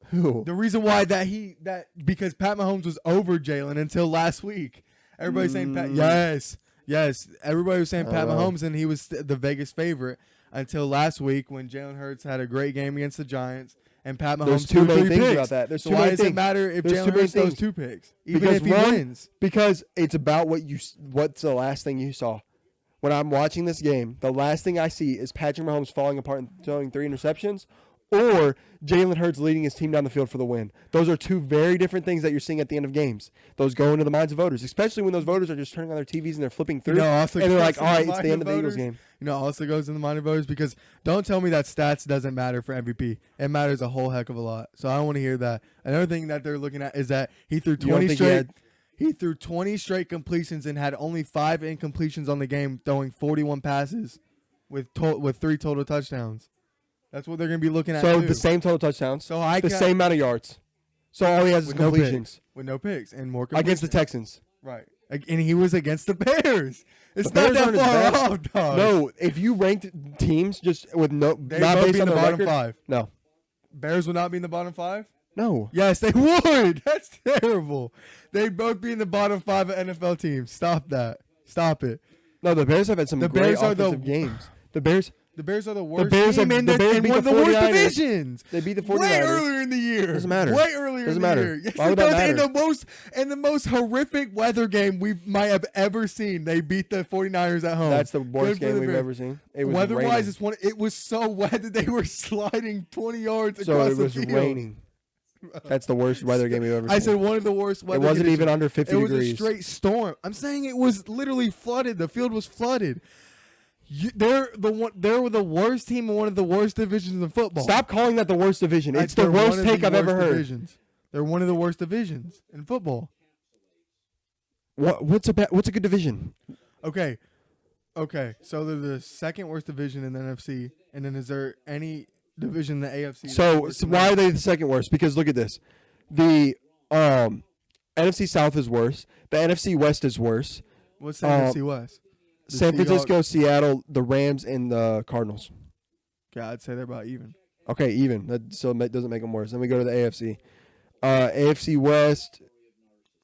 Who? The reason why because Pat Mahomes was over Jalen until last week. Everybody's saying Pat. Yes. Everybody was saying Pat Mahomes, and he was the Vegas favorite until last week when Jalen Hurts had a great game against the Giants, and Pat Mahomes There's two threw main 3 things picks. about that. There's So two why main does it things. matter if There's Jalen two main Hurts throws things. 2 picks, even Because if he one- wins? Because it's about what's the last thing you saw. When I'm watching this game, the last thing I see is Patrick Mahomes falling apart and throwing 3 interceptions, or Jalen Hurts leading his team down the field for the win. Those are 2 very different things that you're seeing at the end of games. Those go into the minds of voters, especially when those voters are just turning on their TVs and they're flipping through, also and they're goes like, in all right, the it's the mind end of the Eagles voters. game. Also goes in the mind of voters because don't tell me that stats doesn't matter for MVP. It matters a whole heck of a lot. So I don't want to hear that. Another thing that they're looking at is that he threw You don't 20 think straight. He threw 20 straight completions and had only 5 incompletions on the game, throwing 41 passes with 3 total touchdowns. That's what they're going to be looking at. So too. the same total touchdowns, So I the ca- same amount of yards. So all he has is with no completions picks, with no picks and more against the completions. Texans. Right. And he was against the Bears. It's The Bears not aren't as that bad. far off, dog. No, if you ranked teams just with They not both based be in on the their bottom record, 5. no, Bears would not be in the bottom 5? no. Yes, they would. That's terrible. They'd both be in the bottom 5 of NFL teams. Stop that. Stop it. No, the Bears have had some The great Bears are the- offensive games. The Bears The Bears are the worst Bears team have- in the Bears in beat one of the the worst 49ers. divisions. they beat the Way 49ers. earlier in the year. Doesn't matter. Way earlier Doesn't in matter. the year. Yes, Why would it that does. matter? In the most horrific weather game we might have ever seen, they beat the 49ers at home. That's the Good worst for game the we've Bears. ever seen. It was Weather-wise, raining. it was so wet that they were sliding 20 yards So across it was the field. raining. That's the worst weather game we've ever seen. I said one of the worst weather it wasn't conditions. even under 50 It was degrees. a straight storm. I'm saying it was literally flooded. The field was flooded. They're the worst team in one of the worst divisions in football. Stop calling that the worst division. It's the They're one worst of take the I've ever worst heard. divisions. They're one of the worst divisions in football. What's a good division? Okay. So they're the second worst division in the NFC, and then is there any division in the AFC? So why are they the second worst? Because look at this. The NFC South is worse. The NFC West is worse. What's the NFC West? The San Seahawks- Francisco, Seattle, the Rams, and the Cardinals. Yeah, I'd say they're about even. Okay, even. So it doesn't make them worse. Then we go to the AFC. AFC West,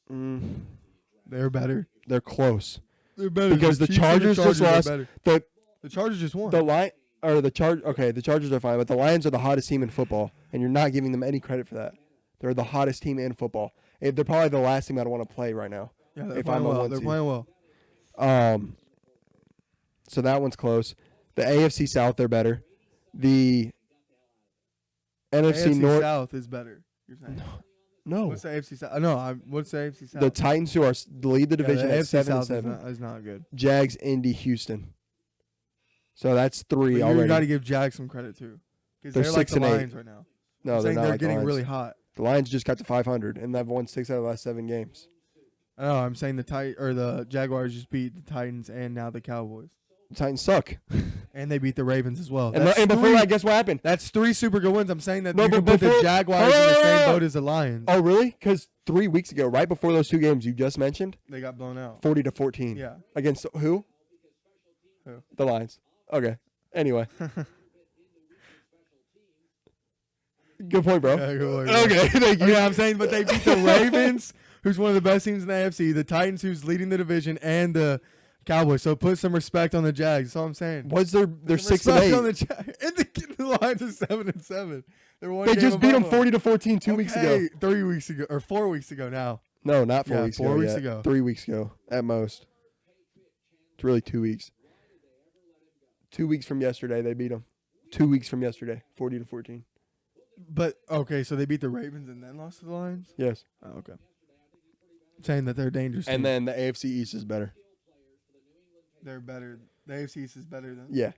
They're better. they're close. They're better. Because the Chiefs and Chargers just are lost. better. The The Chargers just won. the line or the charge. Okay, the Chargers are fine, but the Lions are the hottest team in football, and you're not giving them any credit for that. They're the hottest team in football. They're probably the last team I'd want to play right now. yeah, they're if playing I'm a well. one They're seed. playing well. So that one's close. The AFC South, they're better. The NFC AFC North. South is better. You're saying. No, What's the AFC South? No, what's the AFC South? the Titans, who are lead the Yeah, division the at AFC 7 and South 7. is not good. Jags, Indy, Houston. So that's But 3 you already. got to give Jags some credit too, because They're they're like 6 the and 8. Lions right now. No, I'm they're saying not they're like the getting Lions. really hot. The Lions just got to 500, and they've won 6 out of the last 7 games. No, I'm saying the Jaguars just beat the Titans and now the Cowboys, The Titans suck. and they beat the Ravens as well. And, That's and before three- that, guess what happened? That's 3 super good wins. I'm saying that No, you but can put the before- Jaguars in the same Oh! boat as the Lions. Oh, really? Because 3 weeks ago, right before those 2 games you just mentioned, They got blown out. 40-14. Yeah. Against who? Who? The Lions. Okay. Anyway. Good point, bro. Yeah, good point, bro. Okay, thank you. Yeah, I'm saying, but they beat the Ravens, who's one of the best teams in the AFC, the Titans, who's leading the division, and the Cowboys. So put some respect on the Jags. That's all I'm saying. What's they're Put some 6 and respect 8. on the Jags. And the Lions are 7 and 7. They're one They game just beat them above 40-14 2 weeks ago. Okay, 3 weeks ago or 4 weeks ago now. No, not 4 Yeah, weeks 4 ago. weeks yet. ago. 3 weeks ago at most. It's really 2 weeks. 2 weeks from yesterday, they beat them. 2 weeks from yesterday, 40-14. But okay, so they beat the Ravens and then lost to the Lions. Yes. Oh, okay. Saying that they're dangerous. And team. then the AFC East is better. they're better. The AFC East is better than. Yeah.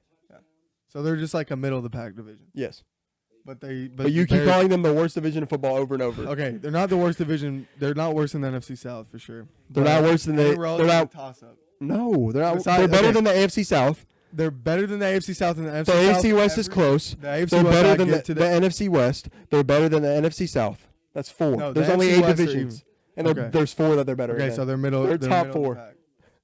So they're just like a middle of the pack division. Yes. But they. But you keep they're- calling them the worst division of football over and over. Okay, they're not the worst division. They're not worse than the NFC South for sure. They're not worse than They're they're not. toss up. No, they're not. Besides- They're better okay. than the AFC South. They're better than the AFC South and the NFC The South. AFC West is close. The AFC They're West better I than get the to NFC West. They're better than the NFC South. That's 4. No, the There's only NFC 8 West are divisions, and Okay. there's 4 that they're better. Okay, than. so they're middle. They're top middle of 4. the pack.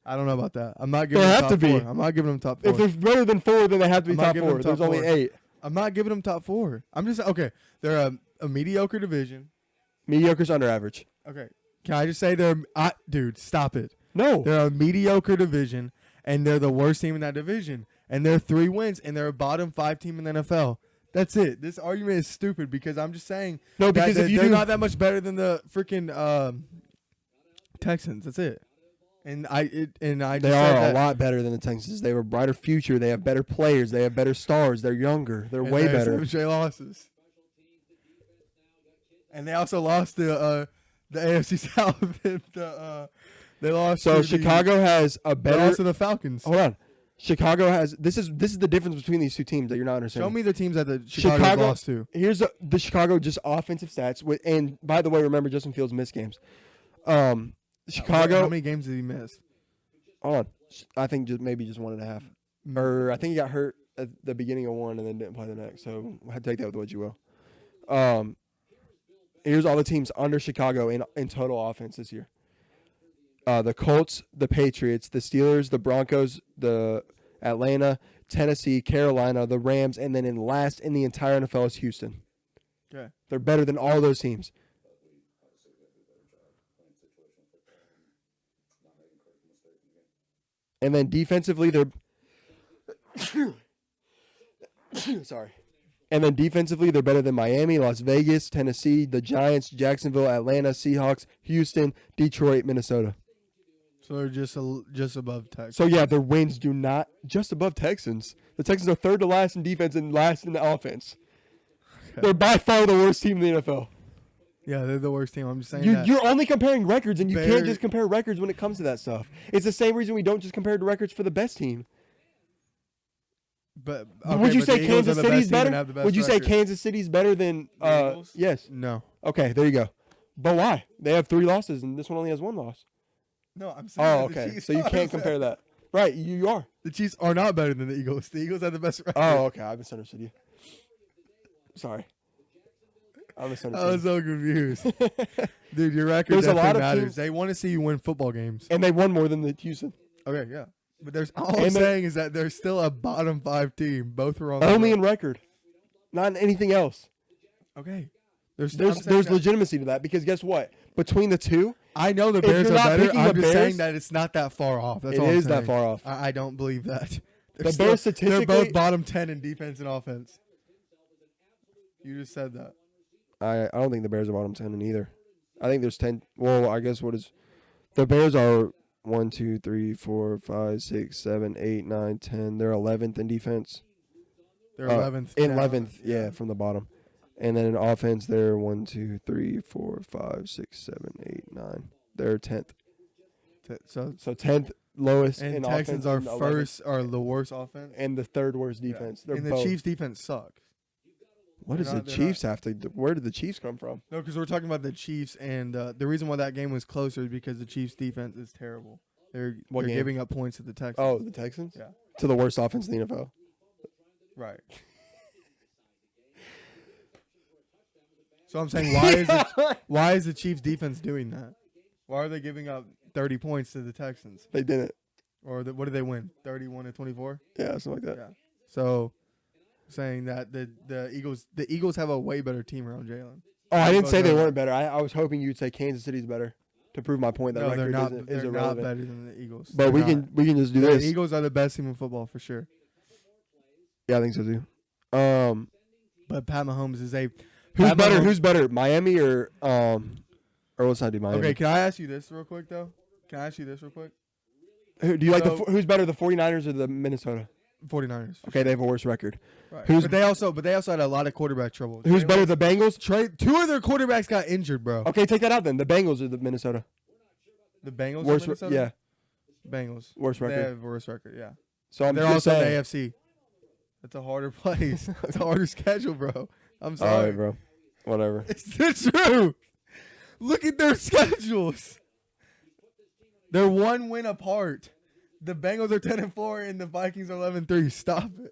I don't know about that. I'm not giving They them have top to be. 4. I'm not giving them top 4. If there's better than 4, then they have to be I'm not top giving 4. them There's top only 4. 8. I'm not giving them top 4. I'm just okay. They're a mediocre division. Mediocre's under average. Okay. Can I just say dude, stop it. No. They're a mediocre division, and they're the worst team in that division. And they're 3 wins, and they're a bottom 5 team in the NFL. That's it. This argument is stupid because I'm just saying No, because that if you they're do not that much better than the freaking Texans. That's it. And I just They said are that, a lot better than the Texans. They have a brighter future. They have better players. They have better stars. They're younger. They're and way they have better. 7 straight losses. And they also lost the AFC South. They lost. So to Chicago has a They lost better. to the Falcons. Hold on. Chicago has. This is the difference between these 2 teams that you're not Show understanding. me the teams that the Chicago Chicago- lost to. Here's the Chicago just offensive stats. And by the way, remember Justin Fields missed games. Chicago. How many games did he miss? Hold on. I think maybe just 1.5. Or I think he got hurt at the beginning of one and then didn't play the next. So I had to take that with what you will. Here's all the teams under Chicago in total offense this year. The Colts, the Patriots, the Steelers, the Broncos, the Atlanta, Tennessee, Carolina, the Rams, and then in last in the entire NFL is Houston. Okay. They're better than all those teams. And then defensively, they're sorry. And then defensively, they're better than Miami, Las Vegas, Tennessee, the Giants, Jacksonville, Atlanta, Seahawks, Houston, Detroit, Minnesota. So they're just above Texas. So yeah, their wins do not just above Texans. The Texans are third to last in defense and last in the offense. Okay. They're by far the worst team in the NFL. Yeah, they're the worst team. I'm just saying You, that. you're only comparing records, and you Very- can't just compare records when it comes to that stuff. It's the same reason we don't just compare the records for the best team. But Would you but say the Eagles Kansas are the best City's team and better? have the best Would you say record. Kansas City's better than? The Eagles? Yes. No. Okay, there you go. But why? They have 3 losses, and this one only has 1 loss. No, I'm saying. Oh, that the okay. Chiefs So you are can't compare that. Right, you are. The Chiefs are not better than the Eagles. The Eagles have the best record. Oh, okay. I misunderstood you. Sorry. I I was misunderstood. so confused. Dude, your record There's a definitely lot of matters. teams- They want to see you win football games. And they won more than the Houston. Okay, yeah. But there's all I'm And they- saying is that they're still a bottom 5 team. Both are on the Only road. in record. Not in anything else. Okay. I'm There's saying that- legitimacy to that because guess what? Between the 2, I know the If Bears you're are not better. picking I'm the just Bears- saying that it's not that far off. That's It all I'm is that saying. far off. I don't believe that. The Bears they're statistically, both bottom 10 in defense and offense. You just said that. I don't think the Bears are bottom 10 in either. I think there's 10. Well, I guess what is the Bears are 1, 2, 3, 4, 5, 6, 7, 8, 9, 10. They're 11th in defense. They're 11th. In down. 11th, yeah, from the bottom. And then in offense, they're 1, 2, 3, 4, 5, 6, 7, 8, 9. They're 10th. So So 10th lowest and in Texans offense are and 11th first, are the worst offense. and the third worst defense. They're And the both. Chiefs' defense sucks. What does the Chiefs have to do? Where did the Chiefs come from? No, because we're talking about the Chiefs, and the reason why that game was closer is because the Chiefs' defense is terrible. They're What game? giving up points to the Texans. Oh, the Texans? Yeah. To the worst offense in the NFL. Right. So I'm saying, why is the Chiefs' defense doing that? Why are they giving up 30 points to the Texans? They didn't. Or what did they win? 31-24? Yeah, something like that. Yeah. So saying that the Eagles have a way better team around Jalen. Oh, I didn't say they Both weren't better. I was hoping you'd say Kansas City's better to prove my point that No, they're record not. is They're not irrelevant. better than the Eagles. But we can just do The this. Eagles are the best team in football for sure. Yeah, I think so too. But Pat Mahomes is a Who's Pat better? Mahomes- Who's better? Miami or let's not do Miami. Okay, can I ask you this real quick though? Can I ask you this real quick? Who, do you like So- who's better, the 49ers or the Minnesota? 49ers. Okay, they have a worse record. Right. Who's- but they also had a lot of quarterback trouble. Who's Jalen- better, the Bengals? Two of their quarterbacks got injured, bro. Okay, take that out then. The Bengals or the Minnesota? The Bengals. Worse, or Minnesota? yeah, Bengals. worse They record. have a worse record. Yeah. So I'm They're just also in saying. the AFC. It's a harder place. It's a harder schedule, bro. I'm All sorry, right, bro. Whatever. It's the truth. Look at their schedules. They're 1 win apart. The Bengals are 10-4 and the Vikings are 11-3. Stop it.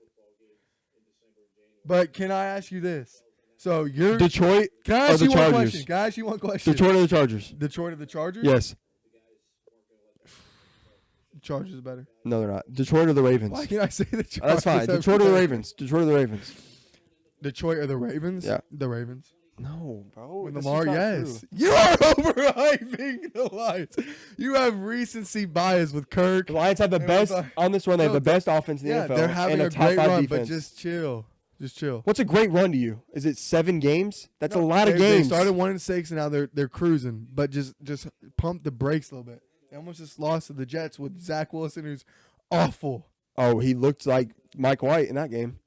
But can I ask you this? So you're Detroit Can I or ask the you one Chargers? question? Can I ask you one question? Detroit or the Chargers? Detroit or the Chargers? Yes. Chargers better. No, they're not. Detroit or the Ravens? Why can't I say the Chargers? That's fine. every Detroit or the time? Ravens? Detroit or the Ravens? Detroit or the Ravens? Yeah. The Ravens. No, bro. With This Lamar, is not yes. true. You are overhyping the Lions. You have recency bias with Kirk. The Lions have the And best with, on this run. They have no, the best offense in the Yeah, NFL they're having and a a top great 5 run, defense. but just chill. Just chill. What's a great run to you? Is it 7 games? That's a No, lot of they games. started 1-6 and now they're cruising, but just pump the brakes a little bit. They almost just lost to the Jets with Zach Wilson, who's awful. Oh, he looked like Mike White in that game.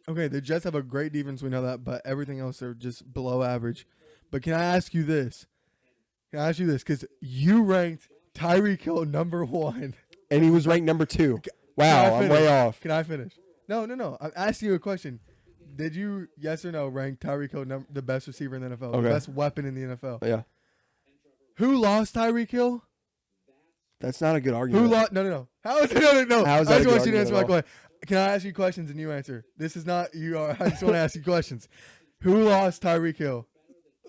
Okay, the Jets have a great defense, we know that, but everything else are just below average. But can I ask you this? Because you ranked Tyreek Hill number 1. And he was ranked number 2. Can Wow, I I'm finish? way off. Can I finish? No. I'm asking you a question. Did you, yes or no, rank Tyreek Hill the best receiver in the NFL, Okay. the best weapon in the NFL? Yeah. Who lost Tyreek Hill? That's not a good argument. Who lost? No. How is it? No. How is I that a just good want you to answer argument my at all? question. Can I ask you questions and you answer? This is not you. I just want to ask you questions. Who lost Tyreek Hill?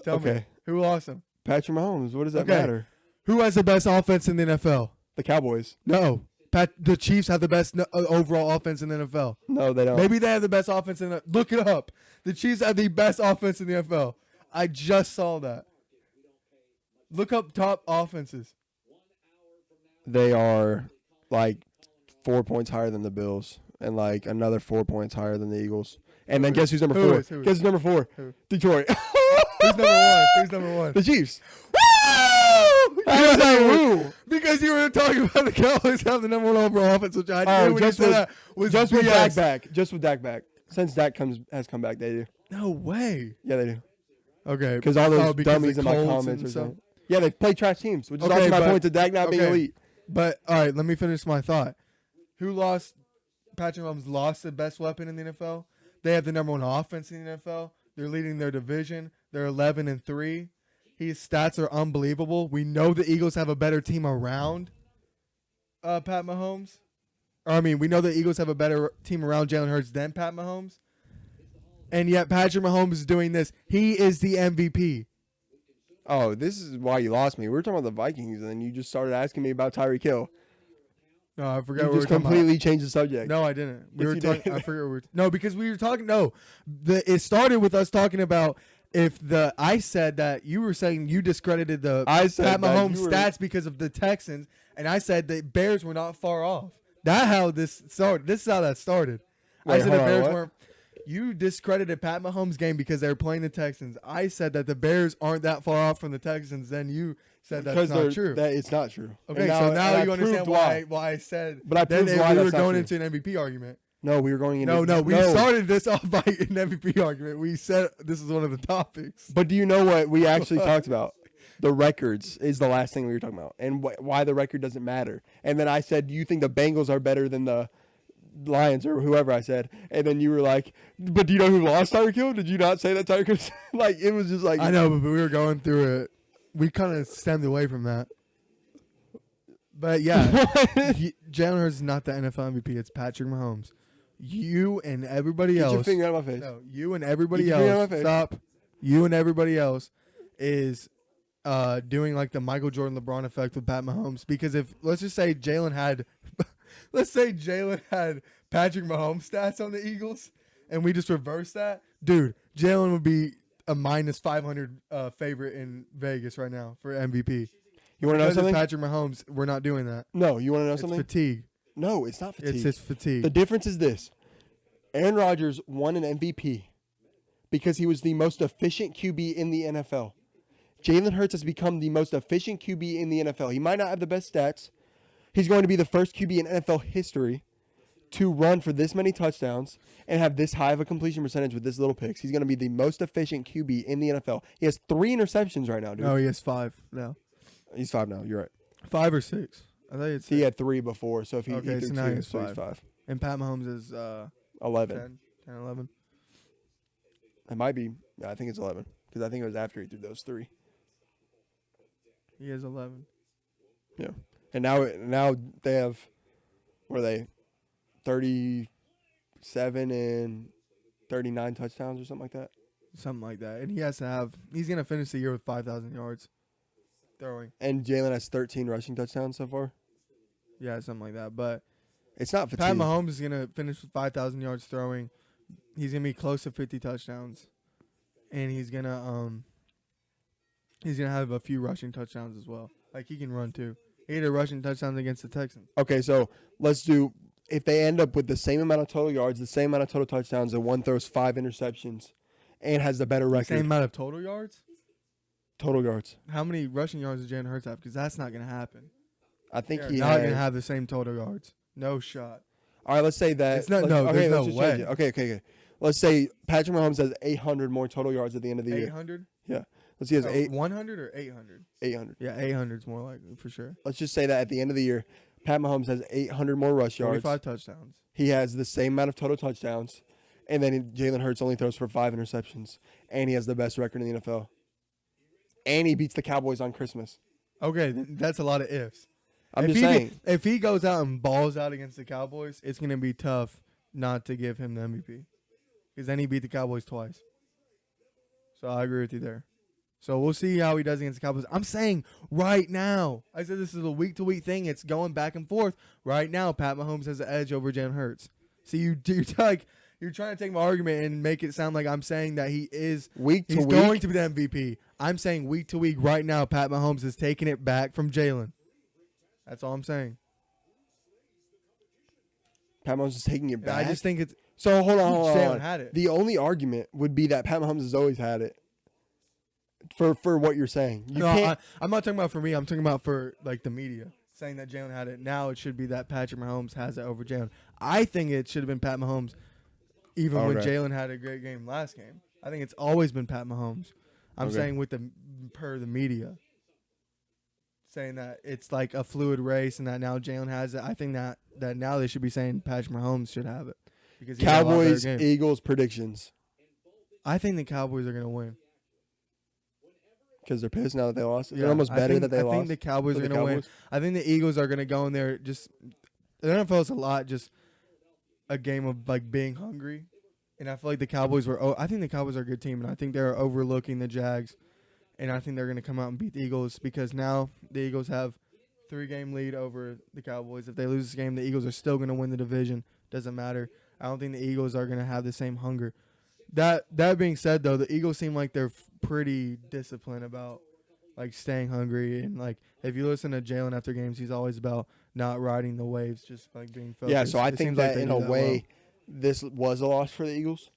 Tell me. Okay. Who lost him? Patrick Mahomes. What does that Okay. matter? Who has the best offense in the NFL? The Cowboys. No. The Chiefs have the best overall offense in the NFL. No, they don't. Maybe they have the best offense in the. Look it up. The Chiefs have the best offense in the NFL. I just saw that. Look up top offenses. They are like 4 points higher than the Bills and like another 4 points higher than the Eagles. And then guess who's number 4? Who is? Guess who's number 4? Who? Detroit. Who's number 1? Who's number 1? The Chiefs. How is that woo? Because you were talking about the Cowboys have the number 1 overall offense, which I knew when you just said with, that was just with BS. Dak back. Just with Dak back. Since Dak has come back, they do. No way. Yeah, they do. Okay. Because all those because dummies the in my Colts comments and or stuff. something. Yeah, they play trash teams, which is Okay, also my but- point to Dak not being okay. elite. But all right, let me finish my thought. Who lost? Patrick Mahomes lost the best weapon in the NFL. They have the number 1 offense in the NFL. They're leading their division. They're 11-3. His stats are unbelievable. We know the Eagles have a better team around Pat Mahomes. We know the Eagles have a better team around Jalen Hurts than Pat Mahomes. And yet Patrick Mahomes is doing this. He is the MVP. Oh, this is why you lost me. We were talking about the Vikings, and then you just started asking me about Tyreek Hill. No, I forgot You what we just were talking about. completely changed the subject. No, I didn't. We Yes, were you talking. did. I forget. No, because we were talking. No, it started with us talking about I said that you were saying you discredited the I said Pat that Mahomes you were- stats because of the Texans, and I said the Bears were not far off. That's how this started. This is how that started. I Wait, said the hold on, Bears what? weren't. You discredited Pat Mahomes' game because they were playing the Texans. I said that the Bears aren't that far off from the Texans. Then you said that's because not true. That it's not true. Okay, And so and now I you understand proved why I said. But I then proved why we that's were not going true. into an MVP argument. No, we were going into No, we started this off by an MVP argument. We said this is one of the topics. But do you know what we actually talked about? The records is the last thing we were talking about, and why the record doesn't matter. And then I said, "Do you think the Bengals are better than the Lions or whoever?" I said, and then you were like, "But do you know who lost Tyreek Hill? Did you not say that Tyreek Hill?" Like it was just like I know, but we were going through it. We kind of stemmed away from that. But yeah, Jalen Hurts is not the NFL MVP. It's Patrick Mahomes. You and everybody Get else. your finger out of my face. No, you and everybody Get your finger out else. of my face. Stop. You and everybody else is doing like the Michael Jordan LeBron effect with Pat Mahomes. Because if let's just say Jalen had Patrick Mahomes stats on the Eagles, and we just reverse that, dude, Jalen would be a minus 500 favorite in Vegas right now for MVP. You want to know Because of something? Patrick Mahomes, we're not doing that. No, you want to know It's something? fatigue. No, it's not fatigue. It's his fatigue. The difference is this: Aaron Rodgers won an MVP because he was the most efficient QB in the NFL. Jalen Hurts has become the most efficient QB in the NFL. He might not have the best stats. He's going to be the first QB in NFL history to run for this many touchdowns and have this high of a completion percentage with this little picks. He's going to be the most efficient QB in the NFL. He has 3 interceptions right now, dude. No, he has 5 now. He's 5 now. You're right. 5 or 6. I think it's He had 3 before, so if he, Okay, he so threw now 2, he has so he's 5. 5. And Pat Mahomes is 11. 10, 11. It might be. I think it's 11 because I think it was after he threw those 3. He has 11. Yeah. And now they have, what are they, 37 and 39 touchdowns or something like that. Something like that. And he's going to finish the year with 5,000 yards throwing. And Jalen has 13 rushing touchdowns so far. Yeah, something like that. But It's not fatigue. Pat Mahomes is going to finish with 5,000 yards throwing. He's going to be close to 50 touchdowns. And he's going to have a few rushing touchdowns as well. Like, he can run, too. He had a rushing touchdown against the Texans. Okay, so let's do, if they end up with the same amount of total yards, the same amount of total touchdowns, and one throws 5 interceptions and has the better record. Same amount of total yards? Total yards. How many rushing yards does Jalen Hurts have? Because that's not going to happen. I think They're he not had. going to have the same total yards. No shot. All right, let's say that. It's not- let's- no, okay, there's let's no just change way. it. Okay. Let's say Patrick Mahomes has 800 more total yards at the end of the year. 800? Let's see, he has 100 or 800? 800. Yeah, 800 is more likely for sure. Let's just say that at the end of the year, Pat Mahomes has 800 more rush yards. 45 touchdowns. He has the same amount of total touchdowns, and then Jalen Hurts only throws for 5 interceptions, and he has the best record in the NFL. And he beats the Cowboys on Christmas. Okay, that's a lot of ifs. I'm If just he saying. If he goes out and balls out against the Cowboys, it's going to be tough not to give him the MVP. Because then he beat the Cowboys twice. So I agree with you there. So we'll see how he does against the Cowboys. I'm saying right now. I said this is a week-to-week thing. It's going back and forth. Right now, Pat Mahomes has the edge over Jalen Hurts. See, you're trying to take my argument and make it sound like I'm saying that he's Week to week. going to be the MVP. I'm saying week to week right now, Pat Mahomes is taking it back from Jalen. That's all I'm saying. Pat Mahomes is taking it back. I just think it's So hold on. Jalen had it. The only argument would be that Pat Mahomes has always had it. For what you're saying, you can't. I'm not talking about for me. I'm talking about for like the media saying that Jalen had it. Now it should be that Patrick Mahomes has it over Jalen. I think it should have been Pat Mahomes, even when Okay. Jalen had a great game last game. I think it's always been Pat Mahomes. I'm Okay. saying with the media, saying that it's like a fluid race and that now Jalen has it. I think that now they should be saying Patrick Mahomes should have it because he had a lot better Cowboys, game. Eagles predictions I think the Cowboys are gonna win. because they're pissed now that they lost. Is it almost better that they lost? I think the Cowboys for are the going to win. Cowboys? I think the Eagles are going to go in there. Just the NFL is a lot, just a game of like being hungry, and I feel like the Cowboys were. I think the Cowboys are a good team, and I think they're overlooking the Jags, and I think they're going to come out and beat the Eagles because now the Eagles have 3-game lead over the Cowboys. If they lose this game, the Eagles are still going to win the division. Doesn't matter. I don't think the Eagles are going to have the same hunger. That being said, though, the Eagles seem like they're pretty disciplined about like staying hungry, and like if you listen to Jalen after games, he's always about not riding the waves, just like being focused. Yeah, so I It think seems like that they in do a that way, this was a loss for the Eagles.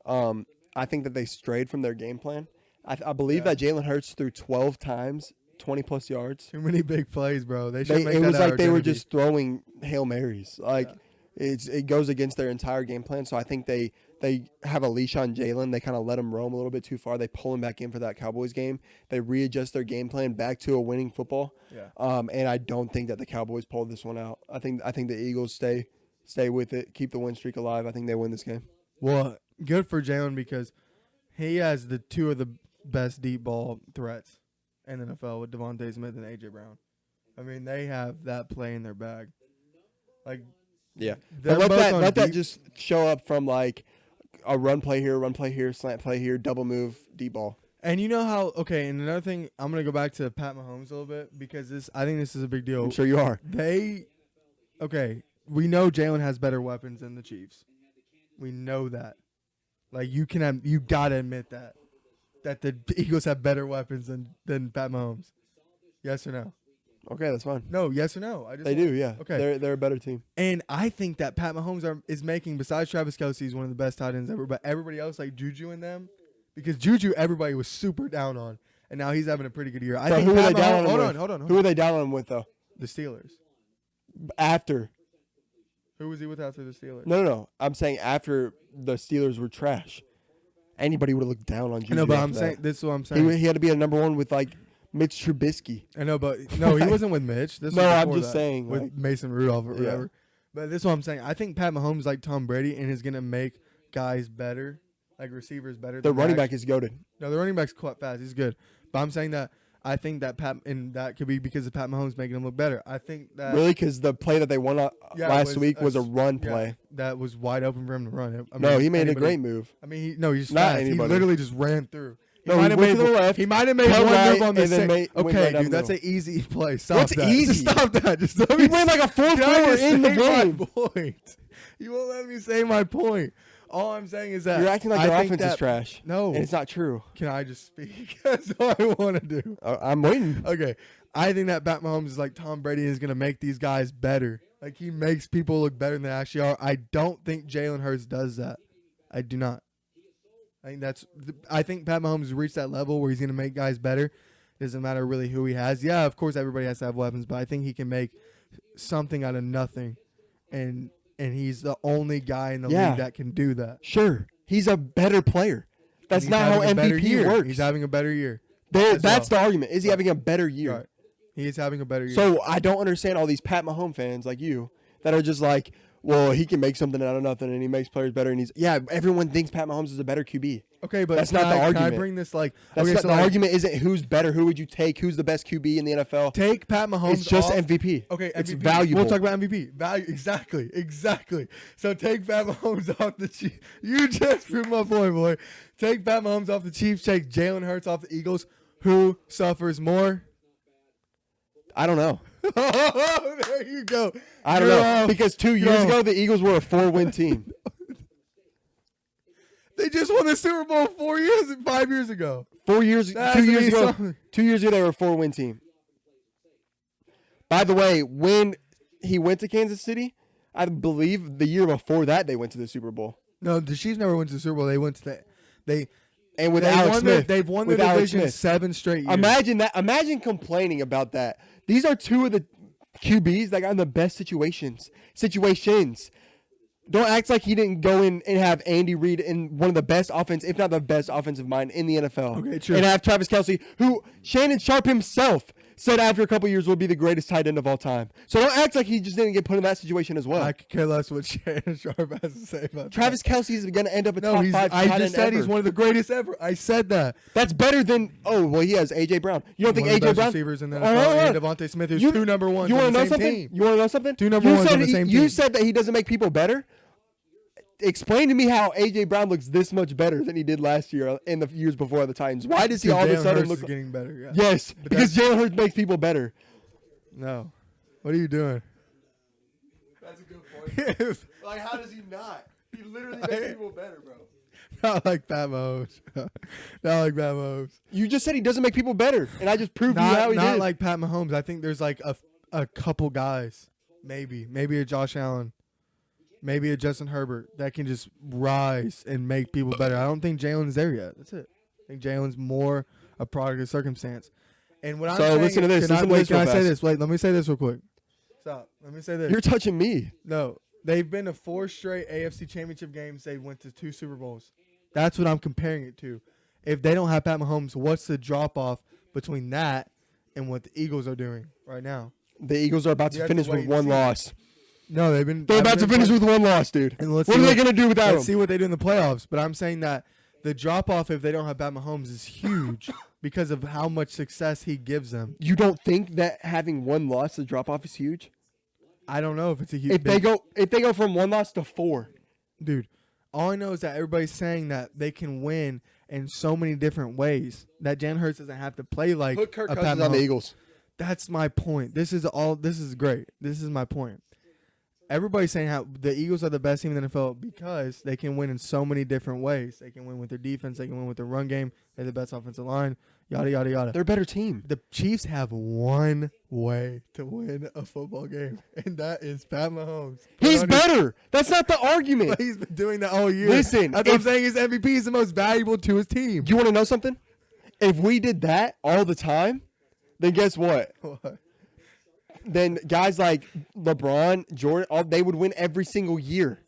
I think that they strayed from their game plan. I believe Yeah. that Jalen Hurts threw 12 times, 20-plus yards. Too many big plays, bro. They should make It that was our like they were identity. just throwing Hail Marys. Like Yeah. it goes against their entire game plan. So I think they have a leash on Jalen. They kind of let him roam a little bit too far. They pull him back in for that Cowboys game. They readjust their game plan back to a winning football. Yeah. And I don't think that the Cowboys pulled this one out. I think the Eagles stay with it, keep the win streak alive. I think they win this game. Well, good for Jalen because he has the two of the best deep ball threats in the NFL with Devontae Smith and AJ Brown. I mean, they have that play in their bag. Like, Yeah. they're But both on let that deep- just show up from like a run play here, slant play here, double move, deep ball. And you know how? Okay, and another thing, I'm gonna go back to Pat Mahomes a little bit because I think this is a big deal. I'm sure you are. We know Jalen has better weapons than the Chiefs. We know that. Like you gotta admit that the Eagles have better weapons than Pat Mahomes. Yes or no? Okay, that's fine. No, yes or no? They do, yeah. Okay. They're a better team. And I think that Pat Mahomes is making, besides Travis Kelce, he's one of the best tight ends ever. But everybody else, like Juju and them, because Juju, everybody was super down on, and now he's having a pretty good year. I So think who are Pat they down Mahomes, on him with? hold on. Who are they down on him with though? The Steelers. After. Who was he with after the Steelers? No. I'm saying after the Steelers were trash. Anybody would have looked down on Juju. I know, but after I'm that. saying this is what I'm saying. He had to be a number one with like Mitch Trubisky. I know, but no, he wasn't with Mitch. This No, was I'm before just that, saying, with like- Mason Rudolph or Yeah. whatever. But this is what I'm saying. I think Pat Mahomes is like Tom Brady and is gonna make guys better, like receivers better. The than running Max. back is goated. No, the running back's quite fast. He's good. But I'm saying that I think that that could be because of Pat Mahomes making him look better. I think that Really? Because the play that they won last week was a run play. that was wide open for him to run. I No, mean, he made a anybody- great move. I mean, he's Not fast. anybody. He literally just ran through. No, he might have went made to the left, He might have made cut one right, move on the and then same. went right Okay, down dude, the that's an middle. easy play. Stop What's that. easy? Just stop that. Just let He me ran like a 4-4 Can I just in the say game. my point? You won't let me say my point. All I'm saying is that You're acting like I their think offense is that- trash. No, And it's not true. can I just speak? That's all I want to do. I'm waiting. Okay, I think that Pat Mahomes is like Tom Brady and is going to make these guys better. Like he makes people look better than they actually are. I don't think Jalen Hurts does that. I do not. I think Pat Mahomes has reached that level where he's going to make guys better. Doesn't matter really who he has. Yeah, of course everybody has to have weapons, but I think he can make something out of nothing, and he's the only guy in the Yeah. league that can do that. Sure. He's a better player. That's And he's not how having a better MVP year. works. He's having a better year. That's well. the argument. Is he having a better year? Right. He is having a better year. So I don't understand all these Pat Mahomes fans like you that are just like, well, he can make something out of nothing and he makes players better. And everyone thinks Pat Mahomes is a better QB. okay, but that's can not the Can I argument. bring this like That's okay, not, so the like, argument isn't who's better, who would you take, who's the best QB in the NFL. Take Pat Mahomes. It's just off. MVP. Okay, it's MVP. valuable. We'll talk about MVP. Value, exactly. So take Pat Mahomes off the Chiefs. You just proved my point, boy. Take Pat Mahomes off the Chiefs. Take Jalen Hurts off the Eagles. Who suffers more? I don't know. Oh, there you go. I don't You're know off. because 2 You're years off. ago the Eagles were a 4-win team. They just won the Super Bowl 5 years ago. 4 years, That 2 has to years mean ago, something. 2 years ago they were a 4-win team. By the way, when he went to Kansas City, I believe the year before that they went to the Super Bowl. No, the Chiefs never went to the Super Bowl. They went to And with they Alex won Smith, they've won the with Alex division Smith. 7 straight years. Imagine that. Imagine complaining about that. These are two of the QBs that got in the best situations. Don't act like he didn't go in and have Andy Reid in one of the best offense, if not the best offensive mind in the NFL. Okay, true. And have Travis Kelce, who Shannon Sharp himself said after a couple years will be the greatest tight end of all time. So don't act like he just didn't get put in that situation as well. I could care less what Shannon Sharp has to say about Travis Kelce is going to end up a that. No, top he's, 5 I tight just end said ever. he's one of the greatest ever. I said that. That's better than he has AJ Brown. You don't think One of the AJ best Brown? receivers in the Oh, NFL and oh, Devontae Smith, who's You- two number ones You on want to the know same something? team. You want to know something? Two number You ones said on the same You team. said that he doesn't make people better. Explain to me how AJ Brown looks this much better than he did last year and the years before the Titans. Why does he all of a Jalen sudden Hurts look? is getting better. Yeah. Yes, But because Jalen Hurts makes people better. No. What are you doing? That's a good point. Like, how does he not? He literally makes people better, bro. Not like Pat Mahomes. Not like Pat Mahomes. You just said he doesn't make people better, and I just proved you how he Not did. like Pat Mahomes. I think there's like a couple guys, maybe a Josh Allen, maybe a Justin Herbert that can just rise and make people better. I don't think Jalen's there yet. That's it. I think Jalen's more a product of circumstance. And what I'm So saying, listen to this. Can Listen to this can real I say fast. this? Wait, let me say this real quick. Stop. Let me say this. You're touching me. No, they've been to 4 straight AFC Championship games. They went to 2 Super Bowls. That's what I'm comparing it to. If they don't have Pat Mahomes, what's the drop off between that and what the Eagles are doing right now? The Eagles are about You to have to finish wait with and one see. loss. No, they've been. They're about to finish with one loss, dude. And let's What see are they going to do without Let's him? see what they do in the playoffs. But I'm saying that the drop off if they don't have Pat Mahomes is huge because of how much success he gives them. You don't think that having one loss, the drop off is huge? I don't know if it's a huge. If they go from one loss to 4, Dude, all I know is that everybody's saying that they can win in so many different ways. That Jalen Hurts doesn't have to play like put Kirk a Pat Cousins on the Mahomes. Eagles. That's my point. This is great. This is my point. Everybody's saying how the Eagles are the best team in the NFL because they can win in so many different ways. They can win with their defense. They can win with their run game. They're the best offensive line. Yada, yada, yada. They're a better team. The Chiefs have one way to win a football game, and that is Pat Mahomes. He's better. That's not the argument. He's been doing that all year. Listen, That's what I'm saying. His MVP is the most valuable to his team. You want to know something? If we did that all the time, then guess what? What? Then guys like LeBron, Jordan, they would win every single year.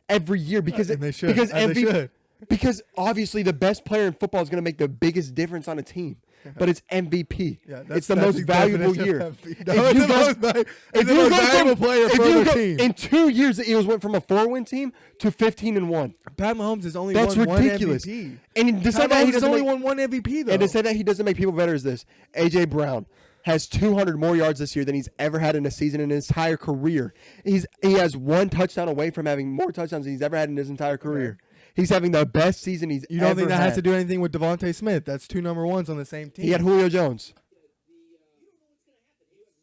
Every year because And they should. because And they should. because obviously the best player in football is going to make the biggest difference on a team. But it's MVP. Yeah, it's the most the valuable definition year. of MVP. If No, you it's the go- most val- if it's the you most go valuable from- player if for you their go- team. In 2 years, the Eagles went from a 4-win team to 15-1. Pat Mahomes has only That's won ridiculous. one MVP. And to say Pat that he Mahomes has doesn't only make, won one MVP though. and to say that he doesn't make people better is this: AJ Brown has 200 more yards this year than he's ever had in a season in his entire career. He has 1 touchdown away from having more touchdowns than he's ever had in his entire career. He's having the best season he's you don't ever think that had. has to do anything with Devontae Smith? That's 2 number ones on the same team. He had Julio Jones.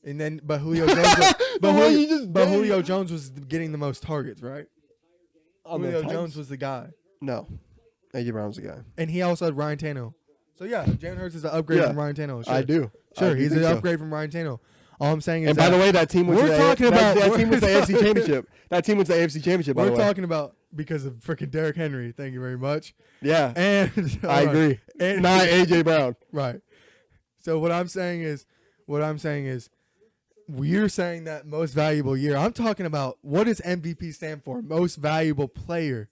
And then, but Julio Jones, The way you just did it. Julio Jones was getting the most targets, right? On the Julio Titans? Jones was the guy, No. AJ Brown's the guy. and he also had Ryan Tannehill. So yeah, Jalen Hurts is an upgrade Yeah, from Ryan Tannehill. Sure. I do. Sure, I do he's think an so. upgrade from Ryan Tannehill. All I'm saying is And by the way, that team went to We're the talking about- that team we're was the AFC talking- Championship. That team was the AFC Championship. By we're the way, talking about because of freaking Derrick Henry. Thank you very much. yeah, And I agree. And, Not AJ Brown. Right. So what I'm saying is, we're saying that most valuable year. I'm talking about what does MVP stand for? Most valuable player.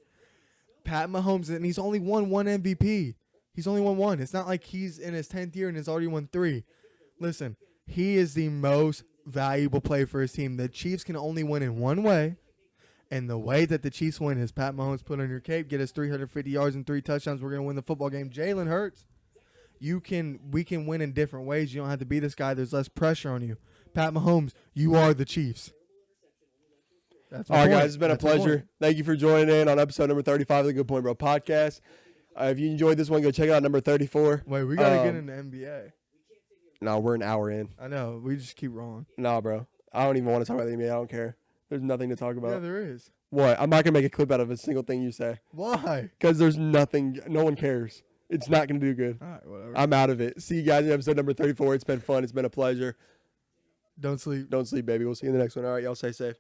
Pat Mahomes, and he's only won 1 MVP. He's only won 1. It's not like he's in his 10th year and has already won 3. Listen, he is the most valuable player for his team. The Chiefs can only win in one way. And the way that the Chiefs win is Pat Mahomes put on your cape, get us 350 yards and 3 touchdowns. We're going to win the football game. Jalen Hurts, we can win in different ways. You don't have to be this guy. There's less pressure on you. Pat Mahomes, you are the Chiefs. That's my All right, point. guys, it's been That's a my pleasure. point. Thank you for joining in on episode number 35 of the Good Point Bro podcast. If you enjoyed this one, go check it out number 34. Wait, we got to get Um, into NBA. No, we're an hour in. I know. We just keep rolling. Nah, bro. I don't even want to talk about the NBA. I don't care. There's nothing to talk Yeah, about. there is. What? I'm not going to make a clip out of a single thing you say Why? because there's nothing. No one cares. It's not going to do good. All right, whatever. I'm out of it. See you guys in episode number 34. It's been fun. It's been a pleasure. Don't sleep. Don't sleep, baby. We'll see you in the next one. All right, y'all stay safe.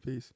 Peace.